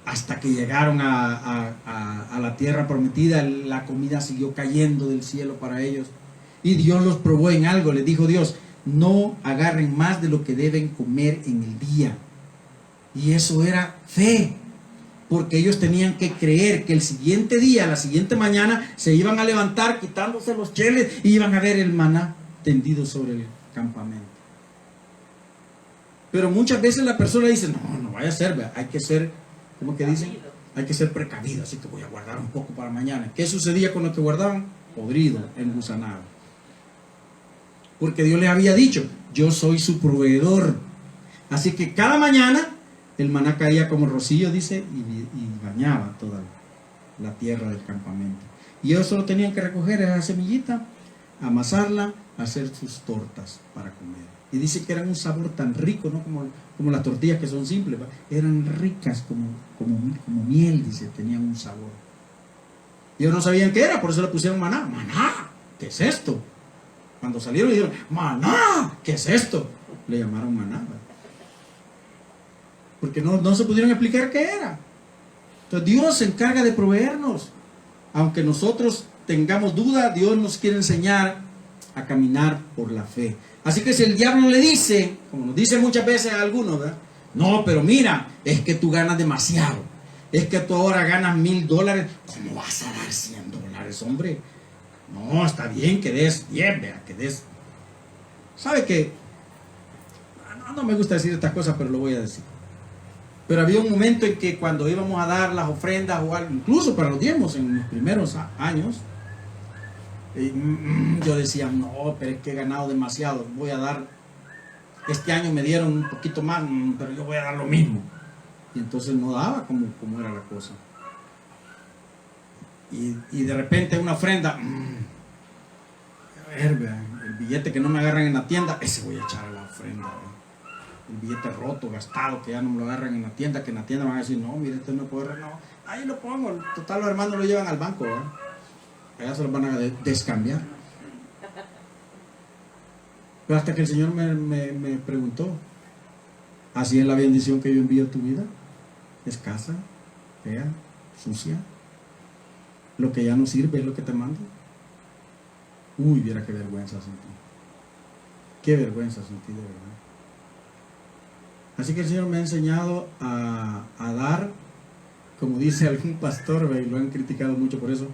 hasta que llegaron a la tierra prometida. La comida siguió cayendo del cielo para ellos y Dios los probó en algo. Les dijo Dios, no agarren más de lo que deben comer en el día. Y eso era fe, porque ellos tenían que creer que el siguiente día, la siguiente mañana, se iban a levantar quitándose los cheles y iban a ver el maná tendido sobre el campamento. Pero muchas veces la persona dice, no vaya a ser, hay que ser, ¿cómo que dicen? Hay que ser precavido, así que voy a guardar un poco para mañana. ¿Qué sucedía con lo que guardaban? Podrido, engusanado. Porque Dios les había dicho, yo soy su proveedor. Así que cada mañana el maná caía como rocío, dice, y bañaba toda la tierra del campamento. Y ellos solo tenían que recoger esa semillita, amasarla, hacer sus tortas para comer. Y dice que eran un sabor tan rico, no como las tortillas que son simples, eran ricas como miel, dice, tenían un sabor. Y ellos no sabían qué era, por eso le pusieron maná. ¡Maná! ¿Qué es esto? Cuando salieron le dijeron, ¡maná! ¿Qué es esto? Le llamaron maná, ¿verdad? Porque no se pudieron explicar qué era. Entonces Dios se encarga de proveernos. Aunque nosotros tengamos duda, Dios nos quiere enseñar a caminar por la fe. Así que si el diablo le dice, como nos dice muchas veces a algunos, ¿verdad? No, pero mira, es que tú ganas demasiado. Es que tú ahora ganas $1,000. ¿Cómo vas a dar $100, hombre? No, está bien que des 10, vea, que des. ¿Sabe qué? No me gusta decir estas cosas, pero lo voy a decir. Pero había un momento en que cuando íbamos a dar las ofrendas o algo, incluso para los diezmos en mis primeros años, yo decía, no, pero es que he ganado demasiado, voy a dar, este año me dieron un poquito más, pero yo voy a dar lo mismo. Y entonces no daba como era la cosa. Y de repente una ofrenda, a ver, el billete que no me agarran en la tienda, ese voy a echar a la ofrenda, ¿verdad? El billete roto, gastado, que ya no me lo agarran en la tienda, que en la tienda van a decir, no, mire, este no puede renovar. Ahí lo pongo, total los hermanos lo llevan al banco, ¿verdad? Allá se los van a descambiar. Pero hasta que el Señor me preguntó, Así es la bendición que yo envío a tu vida. Escasa, fea, sucia. Lo que ya no sirve es lo que te mando. Uy, viera qué vergüenza sentí. Qué vergüenza sentí, de verdad. Así que el Señor me ha enseñado a dar, como dice algún pastor, y lo han criticado mucho por eso,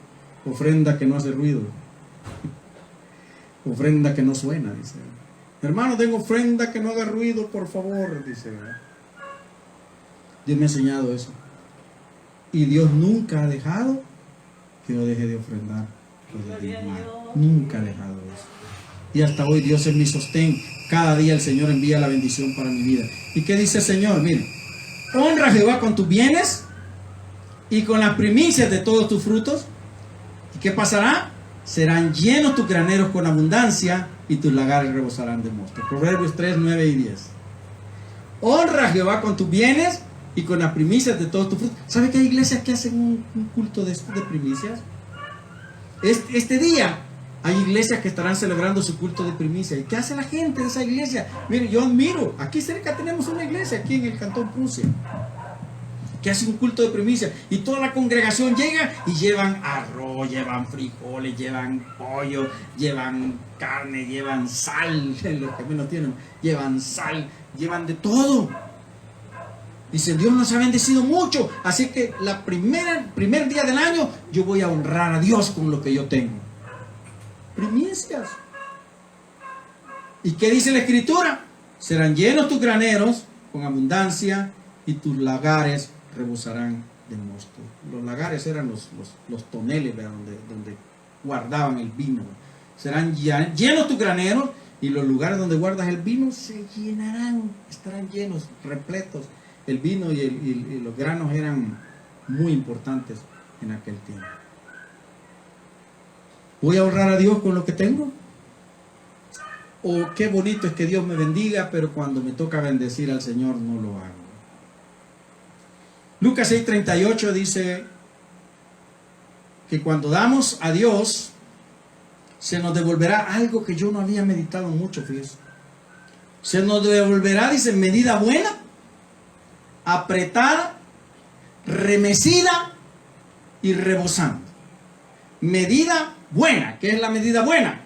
ofrenda que no hace ruido. Ofrenda que no suena, dice. Hermano, tengo ofrenda que no haga ruido, por favor, dice. Dios me ha enseñado eso. Y Dios nunca ha dejado que yo deje de ofrendar o de diezmar. Nunca ha dejado eso. Y hasta hoy Dios es mi sostén. Cada día el Señor envía la bendición para mi vida. ¿Y qué dice el Señor? Mire, honra a Jehová con tus bienes y con las primicias de todos tus frutos. ¿Y qué pasará? Serán llenos tus graneros con abundancia y tus lagares rebosarán de mosto. Proverbios 3, 9 y 10. Honra a Jehová con tus bienes y con las primicias de todos tus frutos. ¿Sabe que hay iglesias que hacen un culto de primicias? Este día hay iglesias que estarán celebrando su culto de primicias. ¿Y qué hace la gente de esa iglesia? Mire, yo admiro. Aquí cerca tenemos una iglesia, aquí en el Cantón Prusia, que hace un culto de primicias. Y toda la congregación llega y llevan arroz, llevan frijoles, llevan pollo, llevan carne, llevan sal. Los que menos tienen, llevan sal, llevan de todo. Dice, Dios nos ha bendecido mucho. Así que primer día del año yo voy a honrar a Dios con lo que yo tengo. Primicias. ¿Y qué dice la Escritura? Serán llenos tus graneros con abundancia y tus lagares rebosarán de mosto. Los lagares eran los toneles, ¿verdad? Donde guardaban el vino. Serán llenos tus graneros y los lugares donde guardas el vino se llenarán, estarán llenos, repletos. El vino y los granos eran muy importantes en aquel tiempo. ¿Voy a honrar a Dios con lo que tengo? O qué bonito es que Dios me bendiga, pero cuando me toca bendecir al Señor no lo hago. Lucas 6:38 dice que cuando damos a Dios se nos devolverá algo que yo no había meditado mucho, fíjese. Se nos devolverá, dice, medida buena, apretada, remecida y rebosando. Medida buena. ¿Qué es la medida buena?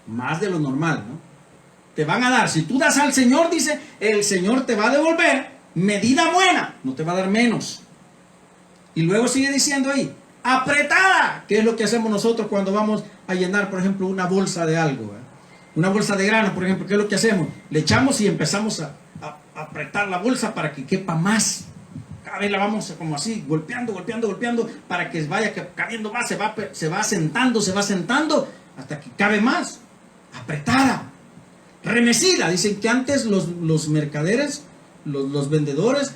Más de lo normal, ¿no? Te van a dar, si tú das al Señor, dice, el Señor te va a devolver medida buena, no te va a dar menos. Y luego sigue diciendo ahí, apretada, que es lo que hacemos nosotros cuando vamos a llenar, por ejemplo, una bolsa de algo, ¿eh? Una bolsa de grano, por ejemplo, ¿qué es lo que hacemos? Le echamos y empezamos a apretar la bolsa para que quepa más. Cada vez la vamos como así, golpeando, para que vaya cabiendo más, se va asentando hasta que cabe más. Apretada, remecida. Dicen que antes los mercaderes, los vendedores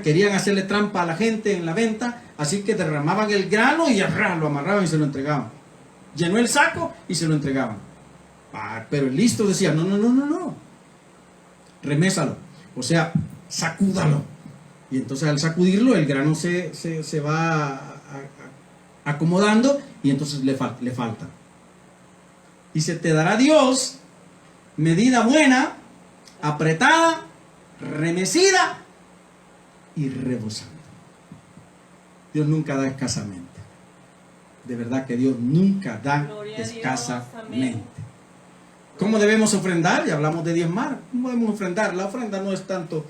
querían hacerle trampa a la gente en la venta, así que derramaban el grano y lo amarraban y se lo entregaban. Llenó el saco y se lo entregaban. Pero el listo decía, no, remésalo, o sea, sacúdalo. Y entonces al sacudirlo el grano se va acomodando y entonces le falta. Y se te dará Dios medida buena, apretada, remecida y rebosando. Dios nunca da escasamente. De verdad que Dios nunca da escasamente. ¿Cómo debemos ofrendar? Ya hablamos de diezmar. ¿Cómo debemos ofrendar? La ofrenda no es tanto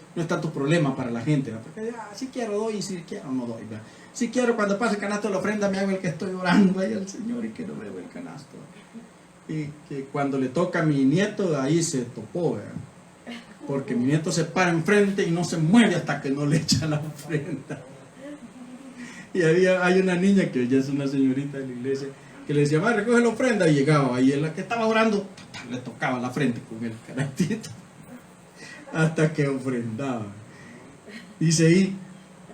problema para la gente, ¿no? Porque si quiero doy y si quiero no doy, ¿no? Si quiero, cuando pase el canasto de la ofrenda me hago el que estoy orando ahí al Señor y que no veo el canasto. Y que cuando le toca a mi nieto, ahí se topó, ¿verdad? Porque mi nieto se para enfrente y no se mueve hasta que no le echa la ofrenda. Y hay una niña que ya es una señorita de la iglesia que le decía, recoge la ofrenda, y llegaba y en la que estaba orando le tocaba la frente con el canastito hasta que ofrendaba. Dice ahí,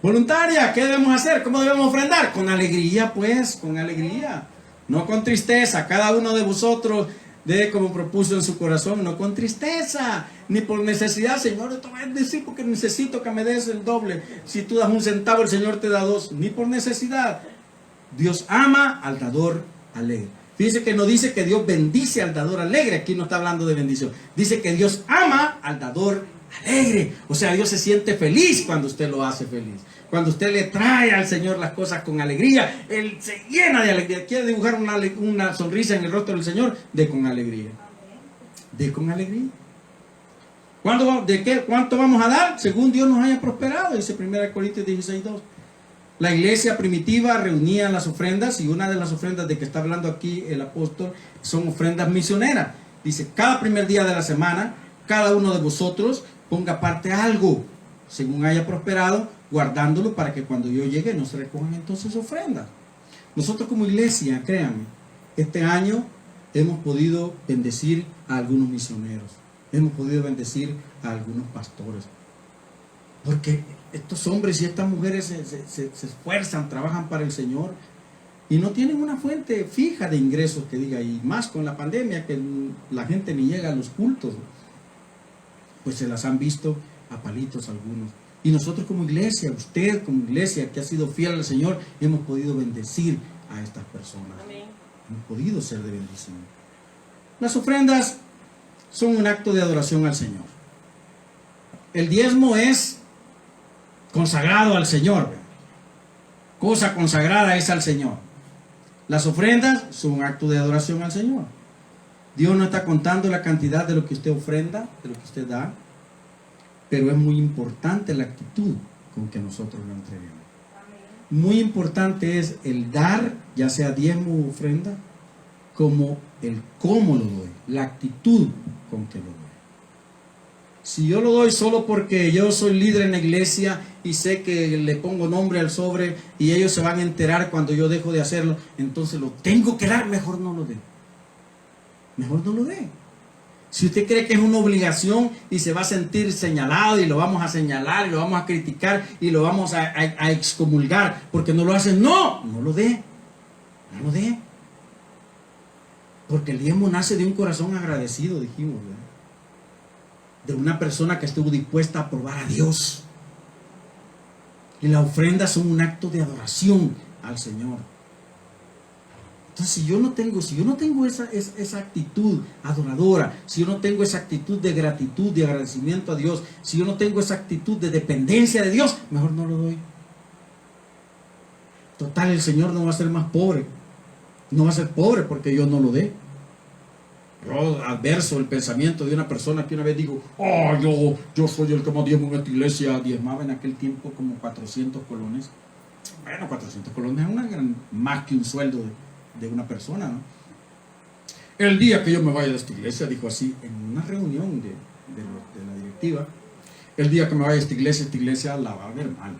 voluntaria, ¿qué debemos hacer? ¿Cómo debemos ofrendar? Con alegría, pues, con alegría, no con tristeza. Cada uno de vosotros debe, como propuso en su corazón, no con tristeza, ni por necesidad. Señor, te voy a decir porque necesito que me des el doble. Si tú das 1 centavo, el Señor te da 2, ni por necesidad. Dios ama al dador alegre. Fíjese que no dice que Dios bendice al dador alegre. Aquí no está hablando de bendición. Dice que Dios ama al dador alegre. O sea, Dios se siente feliz cuando usted lo hace feliz. Cuando usted le trae al Señor las cosas con alegría, Él se llena de alegría. ¿Quiere dibujar una sonrisa en el rostro del Señor? De con alegría. De con alegría. ¿Cuánto vamos a dar? Según Dios nos haya prosperado, dice 1 Corintios 16:2. La iglesia primitiva reunía las ofrendas, y una de las ofrendas de que está hablando aquí el apóstol son ofrendas misioneras. Dice, cada primer día de la semana, cada uno de vosotros ponga aparte algo, según haya prosperado, guardándolo para que cuando yo llegue no se recojan entonces ofrendas. Nosotros como iglesia, créanme, este año hemos podido bendecir a algunos misioneros, hemos podido bendecir a algunos pastores, porque estos hombres y estas mujeres se esfuerzan, trabajan para el Señor y no tienen una fuente fija de ingresos que diga, y más con la pandemia que la gente ni llega a los cultos, pues se las han visto a palitos algunos. Y nosotros como iglesia, usted como iglesia que ha sido fiel al Señor, hemos podido bendecir a estas personas. Amén. Hemos podido ser de bendición. Las ofrendas son un acto de adoración al Señor. El diezmo es consagrado al Señor. Cosa consagrada es al Señor. Las ofrendas son un acto de adoración al Señor. Dios no está contando la cantidad de lo que usted ofrenda, de lo que usted da, pero es muy importante la actitud con que nosotros lo entreguemos. Muy importante es el dar, ya sea diezmo u ofrenda, como el cómo lo doy, la actitud con que lo doy. Si yo lo doy solo porque yo soy líder en la iglesia y sé que le pongo nombre al sobre y ellos se van a enterar cuando yo dejo de hacerlo, entonces lo tengo que dar, mejor no lo dé. Mejor no lo dé. Si usted cree que es una obligación y se va a sentir señalado y lo vamos a señalar y lo vamos a criticar y lo vamos a excomulgar porque no lo hace, no lo dé. No lo dé. Porque el diezmo nace de un corazón agradecido, dijimos, ¿verdad? De una persona que estuvo dispuesta a probar a Dios. Y las ofrendas son un acto de adoración al Señor. Entonces, si yo no tengo esa actitud adoradora, si yo no tengo esa actitud de gratitud, de agradecimiento a Dios, si yo no tengo esa actitud de dependencia de Dios, mejor no lo doy. Total, el Señor no va a ser más pobre. No va a ser pobre porque yo no lo dé. Yo adverso el pensamiento de una persona que una vez digo, yo soy el que más diezmo en esta iglesia. Diezmaba en aquel tiempo como 400 colones. Bueno, 400 colones es más que un sueldo de una persona, ¿no? El día que yo me vaya de esta iglesia, dijo así, en una reunión de la directiva, el día que me vaya de esta iglesia la va a ver mal,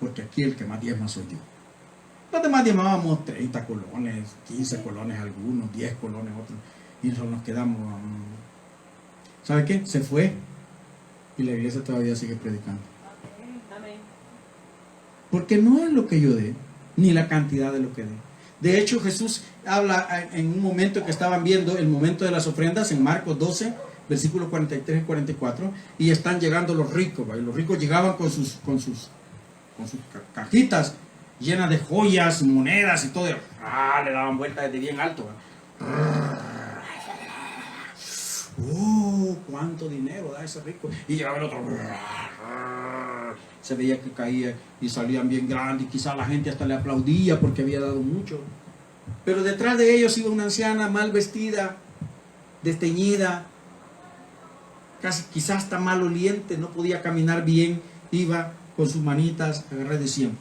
porque aquí el que más diezma soy yo. Los demás diezmábamos 30 colones, 15 colones algunos, 10 colones otros, y nosotros nos quedamos. ¿Sabe qué? Se fue y la iglesia todavía sigue predicando. Amén. Porque no es lo que yo dé, ni la cantidad de lo que dé. De hecho, Jesús habla en un momento que estaban viendo, el momento de las ofrendas, en Marcos 12, versículos 43 y 44, y están llegando los ricos, ¿va? Y los ricos llegaban con sus cajitas llenas de joyas, monedas y todo. Le daban vueltas desde bien alto, ¿va? Cuánto dinero da ese rico. Y llegaba el otro, se veía que caía y salían bien grandes, y quizás la gente hasta le aplaudía porque había dado mucho. Pero detrás de ellos iba una anciana mal vestida, desteñida, quizás hasta maloliente, no podía caminar bien, iba con sus manitas agarradas, decían,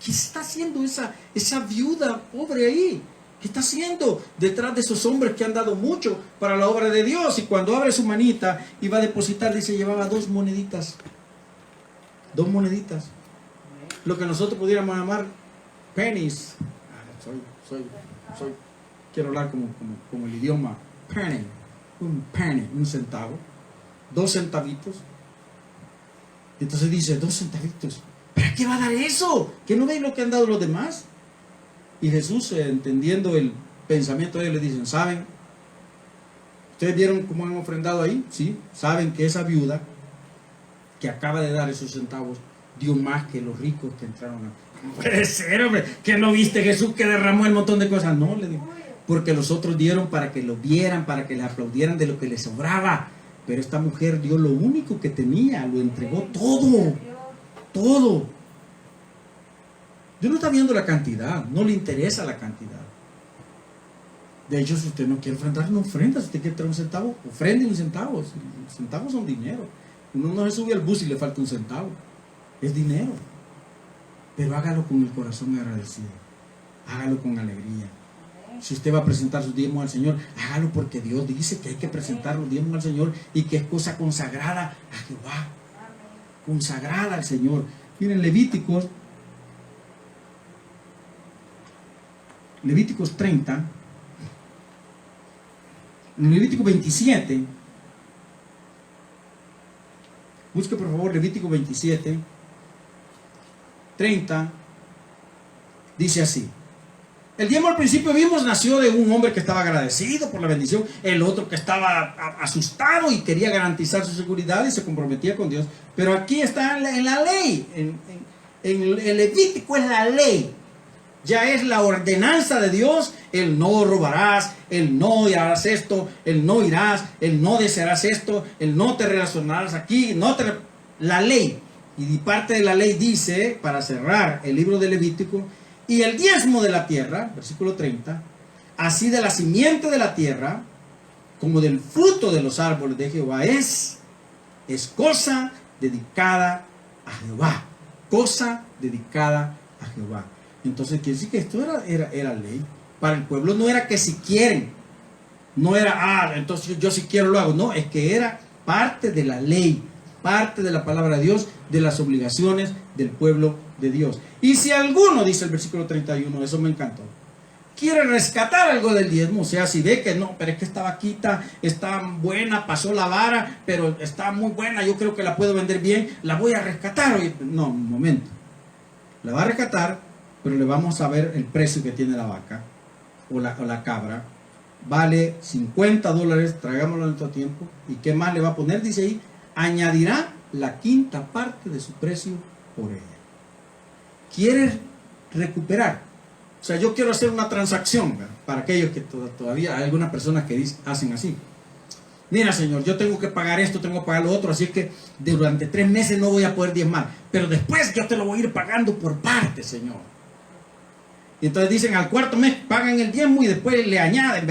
¿qué está haciendo esa viuda pobre ahí? ¿Qué está haciendo detrás de esos hombres que han dado mucho para la obra de Dios? Y cuando abre su manita y va a depositar, dice, llevaba 2 moneditas. 2 moneditas. Lo que nosotros pudiéramos llamar pennies. Quiero hablar como el idioma. Penny. Un penny, un centavo. 2 centavitos. Entonces dice, 2 centavitos. ¿Para qué va a dar eso? ¿Que no veis lo que han dado los demás? Y Jesús, entendiendo el pensamiento de ellos, le dicen, ¿saben? ¿Ustedes vieron cómo han ofrendado ahí? Sí. ¿Saben que esa viuda que acaba de dar esos centavos dio más que los ricos que entraron a... No puede ser, hombre. ¿Que no viste Jesús que derramó el montón de cosas? No, le digo. Porque los otros dieron para que lo vieran, para que les aplaudieran de lo que les sobraba. Pero esta mujer dio lo único que tenía, lo entregó todo, todo. Dios no está viendo la cantidad, no le interesa la cantidad. De hecho, si usted no quiere ofrendar, no ofrenda. Si usted quiere traer un centavo, ofrende un centavo. Los centavos son dinero. Uno no se sube al bus y le falta un centavo. Es dinero. Pero hágalo con el corazón agradecido. Hágalo con alegría. Si usted va a presentar sus diezmos al Señor, hágalo porque Dios dice que hay que presentar los diezmos al Señor y que es cosa consagrada a Jehová. Consagrada al Señor. Miren, Levíticos 30, en Levítico 27, busque por favor Levítico 27, 30, dice así. El diezmo al principio vimos nació de un hombre que estaba agradecido por la bendición, el otro que estaba asustado y quería garantizar su seguridad y se comprometía con Dios. Pero aquí está en la ley, en el Levítico es la ley. Ya es la ordenanza de Dios, el no robarás, el no harás esto, el no irás, el no desearás esto, el no te relacionarás aquí, la ley. Y parte de la ley dice, para cerrar el libro de Levítico, y el diezmo de la tierra, versículo 30, así de la simiente de la tierra, como del fruto de los árboles de Jehová, es cosa dedicada a Jehová, cosa dedicada a Jehová. Entonces quiere decir que esto era ley. Para el pueblo no era que si quieren, no era, entonces yo si quiero lo hago. No, es que era parte de la ley, parte de la palabra de Dios, de las obligaciones del pueblo de Dios. Y si alguno, dice el versículo 31, eso me encantó, quiere rescatar algo del diezmo, o sea, si ve que no, pero es que esta vaquita está buena, pasó la vara, pero está muy buena, yo creo que la puedo vender bien, la voy a rescatar. No, un momento, la va a rescatar, pero le vamos a ver el precio que tiene la vaca o la cabra. Vale $50, traigámoslo en nuestro tiempo. ¿Y qué más le va a poner? Dice ahí, añadirá la quinta parte de su precio por ella. ¿Quieres recuperar? O sea, yo quiero hacer una transacción, ¿verdad? Para aquellos que todavía hay algunas personas que hacen así. Mira, Señor, yo tengo que pagar esto, tengo que pagar lo otro, así que durante 3 meses no voy a poder diezmar, pero después yo te lo voy a ir pagando por parte, Señor. Y entonces dicen, al cuarto mes pagan el diezmo y después le añaden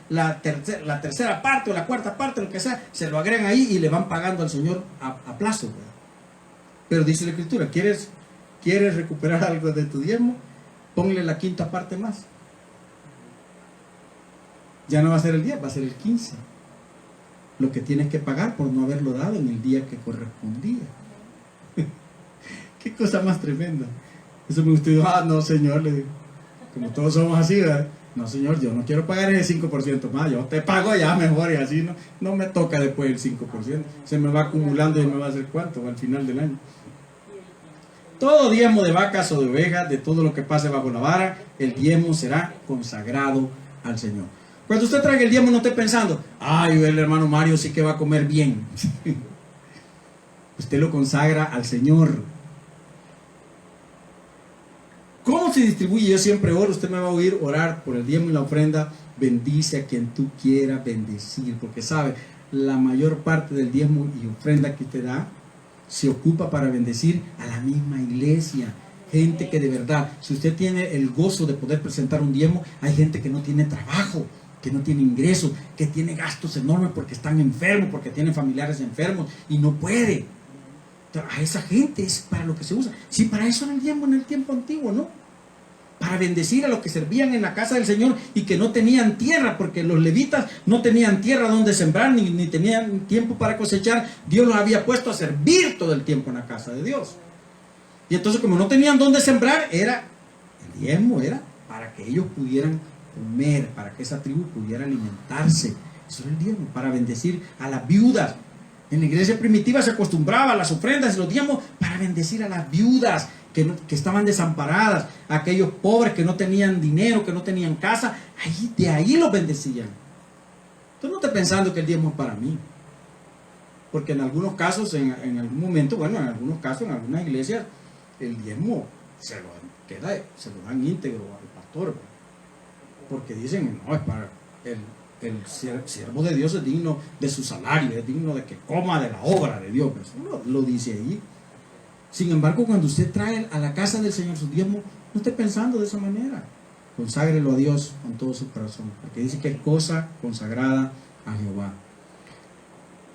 la tercera parte o la cuarta parte, lo que sea, se lo agregan ahí y le van pagando al Señor a plazo, ¿verdad? Pero dice la Escritura, ¿quieres recuperar algo de tu diezmo? Ponle la quinta parte más. Ya no va a ser el 10, va a ser el 15. Lo que tienes que pagar por no haberlo dado en el día que correspondía. Qué cosa más tremenda. Eso me gustó. No, Señor, le digo, como todos somos así, ¿verdad? No, Señor, yo no quiero pagar ese 5% más, yo te pago ya mejor y así no me toca después el 5%. Se me va acumulando y me va a hacer cuánto al final del año. Todo diezmo de vacas o de ovejas, de todo lo que pase bajo la vara, el diezmo será consagrado al Señor. Cuando usted traiga el diezmo, no esté pensando, ay, el hermano Mario sí que va a comer bien. Usted lo consagra al Señor. ¿Cómo se distribuye? Yo siempre oro, usted me va a oír orar por el diezmo y la ofrenda. Bendice a quien tú quieras bendecir, porque sabe, la mayor parte del diezmo y ofrenda que usted da se ocupa para bendecir a la misma iglesia. Gente que de verdad, si usted tiene el gozo de poder presentar un diezmo, hay gente que no tiene trabajo, que no tiene ingresos, que tiene gastos enormes porque están enfermos, porque tienen familiares enfermos y no puede. A esa gente es para lo que se usa. Sí, para eso era el diezmo en el tiempo antiguo, ¿no? Para bendecir a los que servían en la casa del Señor y que no tenían tierra, porque los levitas no tenían tierra donde sembrar, ni tenían tiempo para cosechar. Dios los había puesto a servir todo el tiempo en la casa de Dios. Y entonces, como no tenían donde sembrar, el diezmo era para que ellos pudieran comer, para que esa tribu pudiera alimentarse. Eso era el diezmo, para bendecir a las viudas. En la iglesia primitiva se acostumbraba a las ofrendas y los diezmos para bendecir a las viudas que estaban desamparadas, a aquellos pobres que no tenían dinero, que no tenían casa. De ahí los bendecían. Entonces no esté pensando que el diezmo es para mí. Porque en algunos casos, en algún momento, bueno, en algunos casos, en algunas iglesias, el diezmo se lo dan íntegro al pastor. Porque dicen, no, es para el siervo de Dios es digno de su salario, es digno de que coma de la obra de Dios. Eso lo dice ahí. Sin embargo, cuando usted trae a la casa del Señor su diezmo, no esté pensando de esa manera. Conságrelo a Dios con todo su corazón, porque dice que es cosa consagrada a Jehová.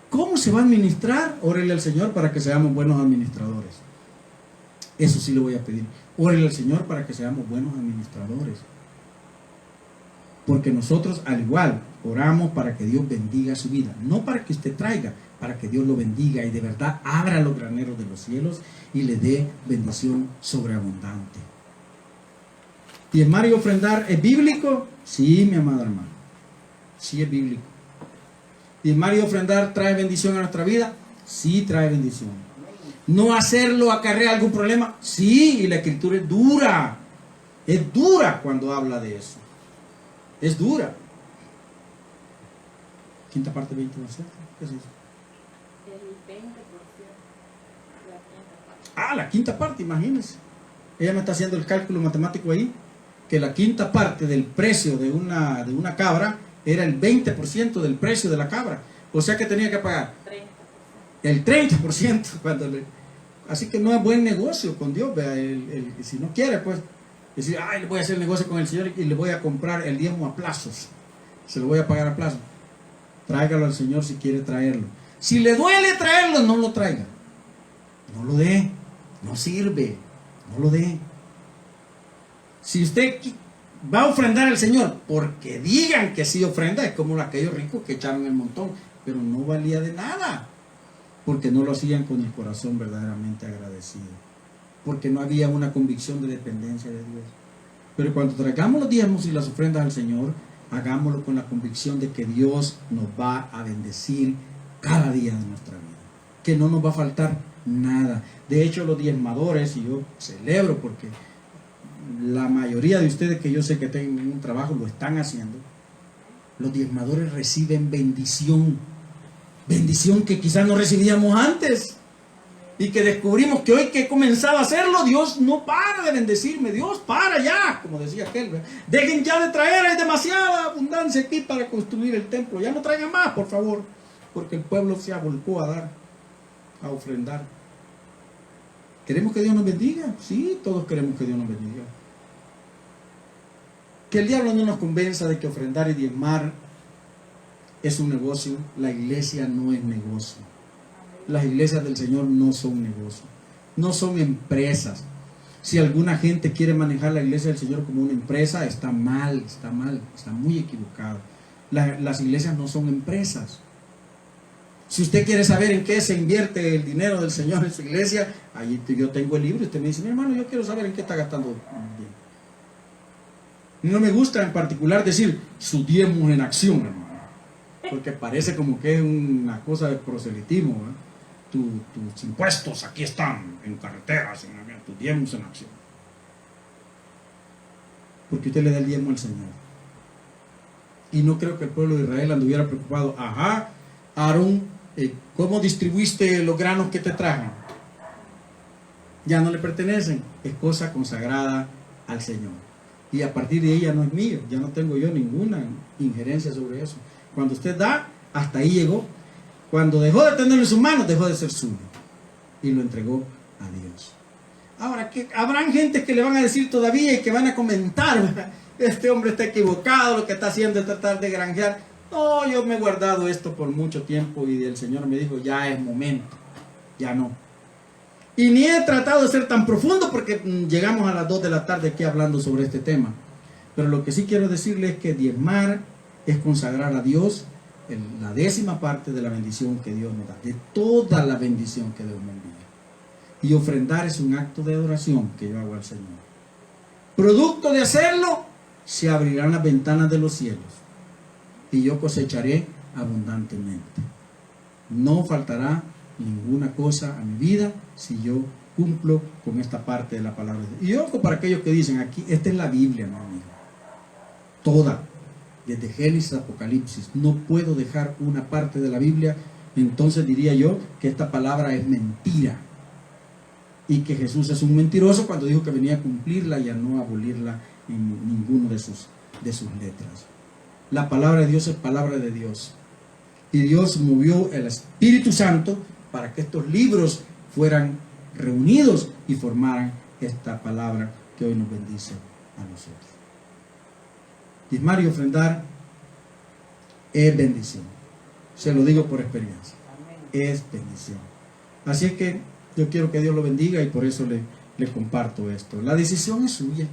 ¿Cómo se va a administrar? Órele al Señor para que seamos buenos administradores. Eso sí le voy a pedir. Órele al Señor para que seamos buenos administradores. Porque nosotros al igual oramos para que Dios bendiga su vida. No para que usted traiga, para que Dios lo bendiga y de verdad abra los graneros de los cielos y le dé bendición sobreabundante. ¿Diezmar y ofrendar es bíblico? Sí, mi amado hermano. Sí es bíblico. ¿Diezmar y ofrendar trae bendición a nuestra vida? Sí trae bendición. ¿No hacerlo acarrea algún problema? Sí, y la escritura es dura. Es dura cuando habla de eso. Es dura. Quinta parte 20, ¿no es cierto? ¿Qué es eso? El 20%, la quinta parte. Ah, la quinta parte, imagínense. Ella me está haciendo el cálculo matemático ahí, que la quinta parte del precio de una cabra era el 20% del precio de la cabra. O sea que tenía que pagar 30%. el 30% así que no es buen negocio con Dios. Vea, si no quiere, pues decir, ay, le voy a hacer negocio con el Señor y le voy a comprar el diezmo a plazos. Se lo voy a pagar a plazos. Tráigalo al Señor si quiere traerlo. Si le duele traerlo, no lo traiga. No lo dé. No sirve. No lo dé. Si usted va a ofrendar al Señor porque digan que sí ofrenda, es como aquellos ricos que echaron el montón, pero no valía de nada, porque no lo hacían con el corazón verdaderamente agradecido, porque no había una convicción de dependencia de Dios. Pero cuando traigamos los diezmos y las ofrendas al Señor, hagámoslo con la convicción de que Dios nos va a bendecir cada día de nuestra vida, que no nos va a faltar nada. De hecho, los diezmadores, y yo celebro porque la mayoría de ustedes que yo sé que tienen un trabajo lo están haciendo, los diezmadores reciben bendición, bendición que quizás no recibíamos antes y que descubrimos que hoy que he comenzado a hacerlo, Dios no para de bendecirme. Dios, para ya, como decía aquel, ¿verdad? Dejen ya de traer, hay demasiada abundancia aquí para construir el templo, ya no traigan más, por favor, porque el pueblo se volcó a dar, a ofrendar. ¿Queremos que Dios nos bendiga? Sí, todos queremos que Dios nos bendiga. Que el diablo no nos convenza de que ofrendar y diezmar es un negocio. La iglesia no es negocio. Las iglesias del Señor no son negocio. No son empresas. Si alguna gente quiere manejar la iglesia del Señor como una empresa, está mal, está muy equivocado. Las iglesias no son empresas. Si usted quiere saber en qué se invierte el dinero del Señor en su iglesia, ahí yo tengo el libro y usted me dice, mi hermano, yo quiero saber en qué está gastando bien. No me gusta en particular decir su diezmo en acción, hermano, porque parece como que es una cosa de proselitismo, ¿eh? Tus impuestos aquí están en carreteras, tus diezmos en acción. Porque usted le da el diezmo al Señor. Y no creo que el pueblo de Israel anduviera preocupado. Ajá, Aarón, ¿cómo distribuiste los granos que te trajan? Ya no le pertenecen, es cosa consagrada al Señor. Y a partir de ella no es mío, ya no tengo yo ninguna injerencia sobre eso. Cuando usted da, hasta ahí llegó. Cuando dejó de tenerlo en sus manos, dejó de ser suyo y lo entregó a Dios. Ahora, que habrán gente que le van a decir todavía y que van a comentar, ¿verdad? Este hombre está equivocado, lo que está haciendo es tratar de granjear. No, yo me he guardado esto por mucho tiempo y el Señor me dijo, ya es momento, ya no. Y ni he tratado de ser tan profundo porque llegamos a las 2 de la tarde aquí hablando sobre este tema. Pero lo que sí quiero decirles es que diezmar es consagrar a Dios la 10ª parte de la bendición que Dios nos da, de toda la bendición que Dios me envía. Y ofrendar es un acto de adoración que yo hago al Señor. Producto de hacerlo, se abrirán las ventanas de los cielos y yo cosecharé abundantemente. No faltará ninguna cosa a mi vida si yo cumplo con esta parte de la palabra de Dios. Y ojo para aquellos que dicen aquí, esta es la Biblia, no amigo. Toda, desde Génesis a Apocalipsis. No puedo dejar una parte de la Biblia, entonces diría yo que esta palabra es mentira. Y que Jesús es un mentiroso cuando dijo que venía a cumplirla y a no abolirla en ninguno de sus letras. La palabra de Dios es palabra de Dios. Y Dios movió el Espíritu Santo para que estos libros fueran reunidos y formaran esta palabra que hoy nos bendice a nosotros. Diezmar y ofrendar es bendición. Se lo digo por experiencia. Es bendición. Así es que yo quiero que Dios lo bendiga y por eso le comparto esto. La decisión es suya.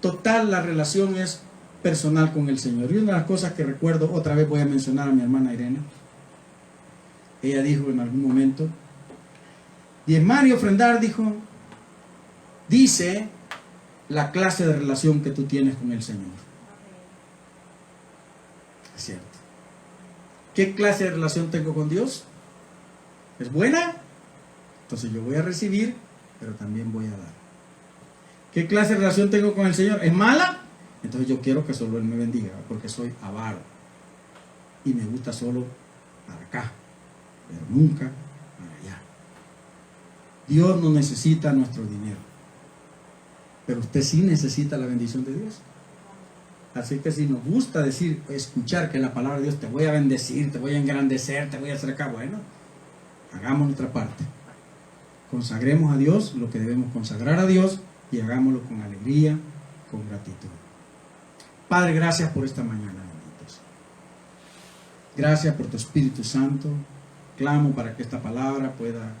Total, la relación es personal con el Señor. Y una de las cosas que recuerdo, otra vez voy a mencionar a mi hermana Irene. Ella dijo en algún momento, diezmar y ofrendar, dice la clase de relación que tú tienes con el Señor. Es cierto. ¿Qué clase de relación tengo con Dios? ¿Es buena? Entonces yo voy a recibir, pero también voy a dar. ¿Qué clase de relación tengo con el Señor? ¿Es mala? Entonces yo quiero que solo Él me bendiga, porque soy avaro. Y me gusta solo para acá, pero nunca para allá. Dios no necesita nuestro dinero, pero usted sí necesita la bendición de Dios. Así que si nos gusta escuchar que la palabra de Dios, te voy a bendecir, te voy a engrandecer, te voy a hacer acá, bueno, hagamos nuestra parte. Consagremos a Dios lo que debemos consagrar a Dios y hagámoslo con alegría, con gratitud. Padre, gracias por esta mañana, benditos. Gracias por tu Espíritu Santo. Clamo para que esta palabra pueda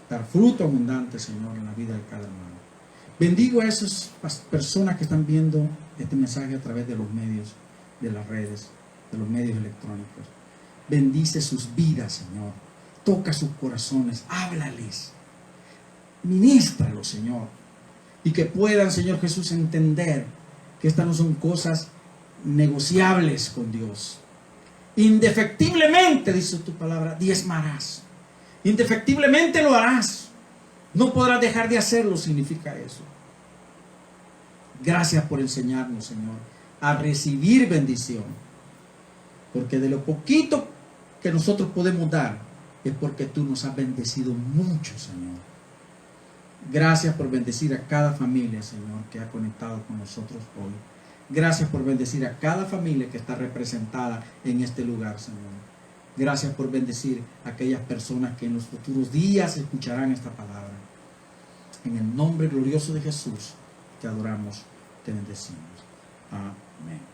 dar fruto abundante, Señor, en la vida de cada hermano. Bendigo a esas personas que están viendo este mensaje a través de los medios, de las redes, de los medios electrónicos. Bendice sus vidas, Señor. Toca sus corazones, háblales. Ministralos, Señor. Y que puedan, Señor Jesús, entender que estas no son cosas negociables con Dios. Indefectiblemente, dice tu palabra, diezmarás. Indefectiblemente lo harás. No podrás dejar de hacerlo, significa eso. Gracias por enseñarnos, Señor, a recibir bendición. Porque de lo poquito que nosotros podemos dar, es porque tú nos has bendecido mucho, Señor. Gracias por bendecir a cada familia, Señor, que ha conectado con nosotros hoy. Gracias por bendecir a cada familia que está representada en este lugar, Señor. Gracias por bendecir a aquellas personas que en los futuros días escucharán esta palabra. En el nombre glorioso de Jesús, te adoramos, te bendecimos. Amén.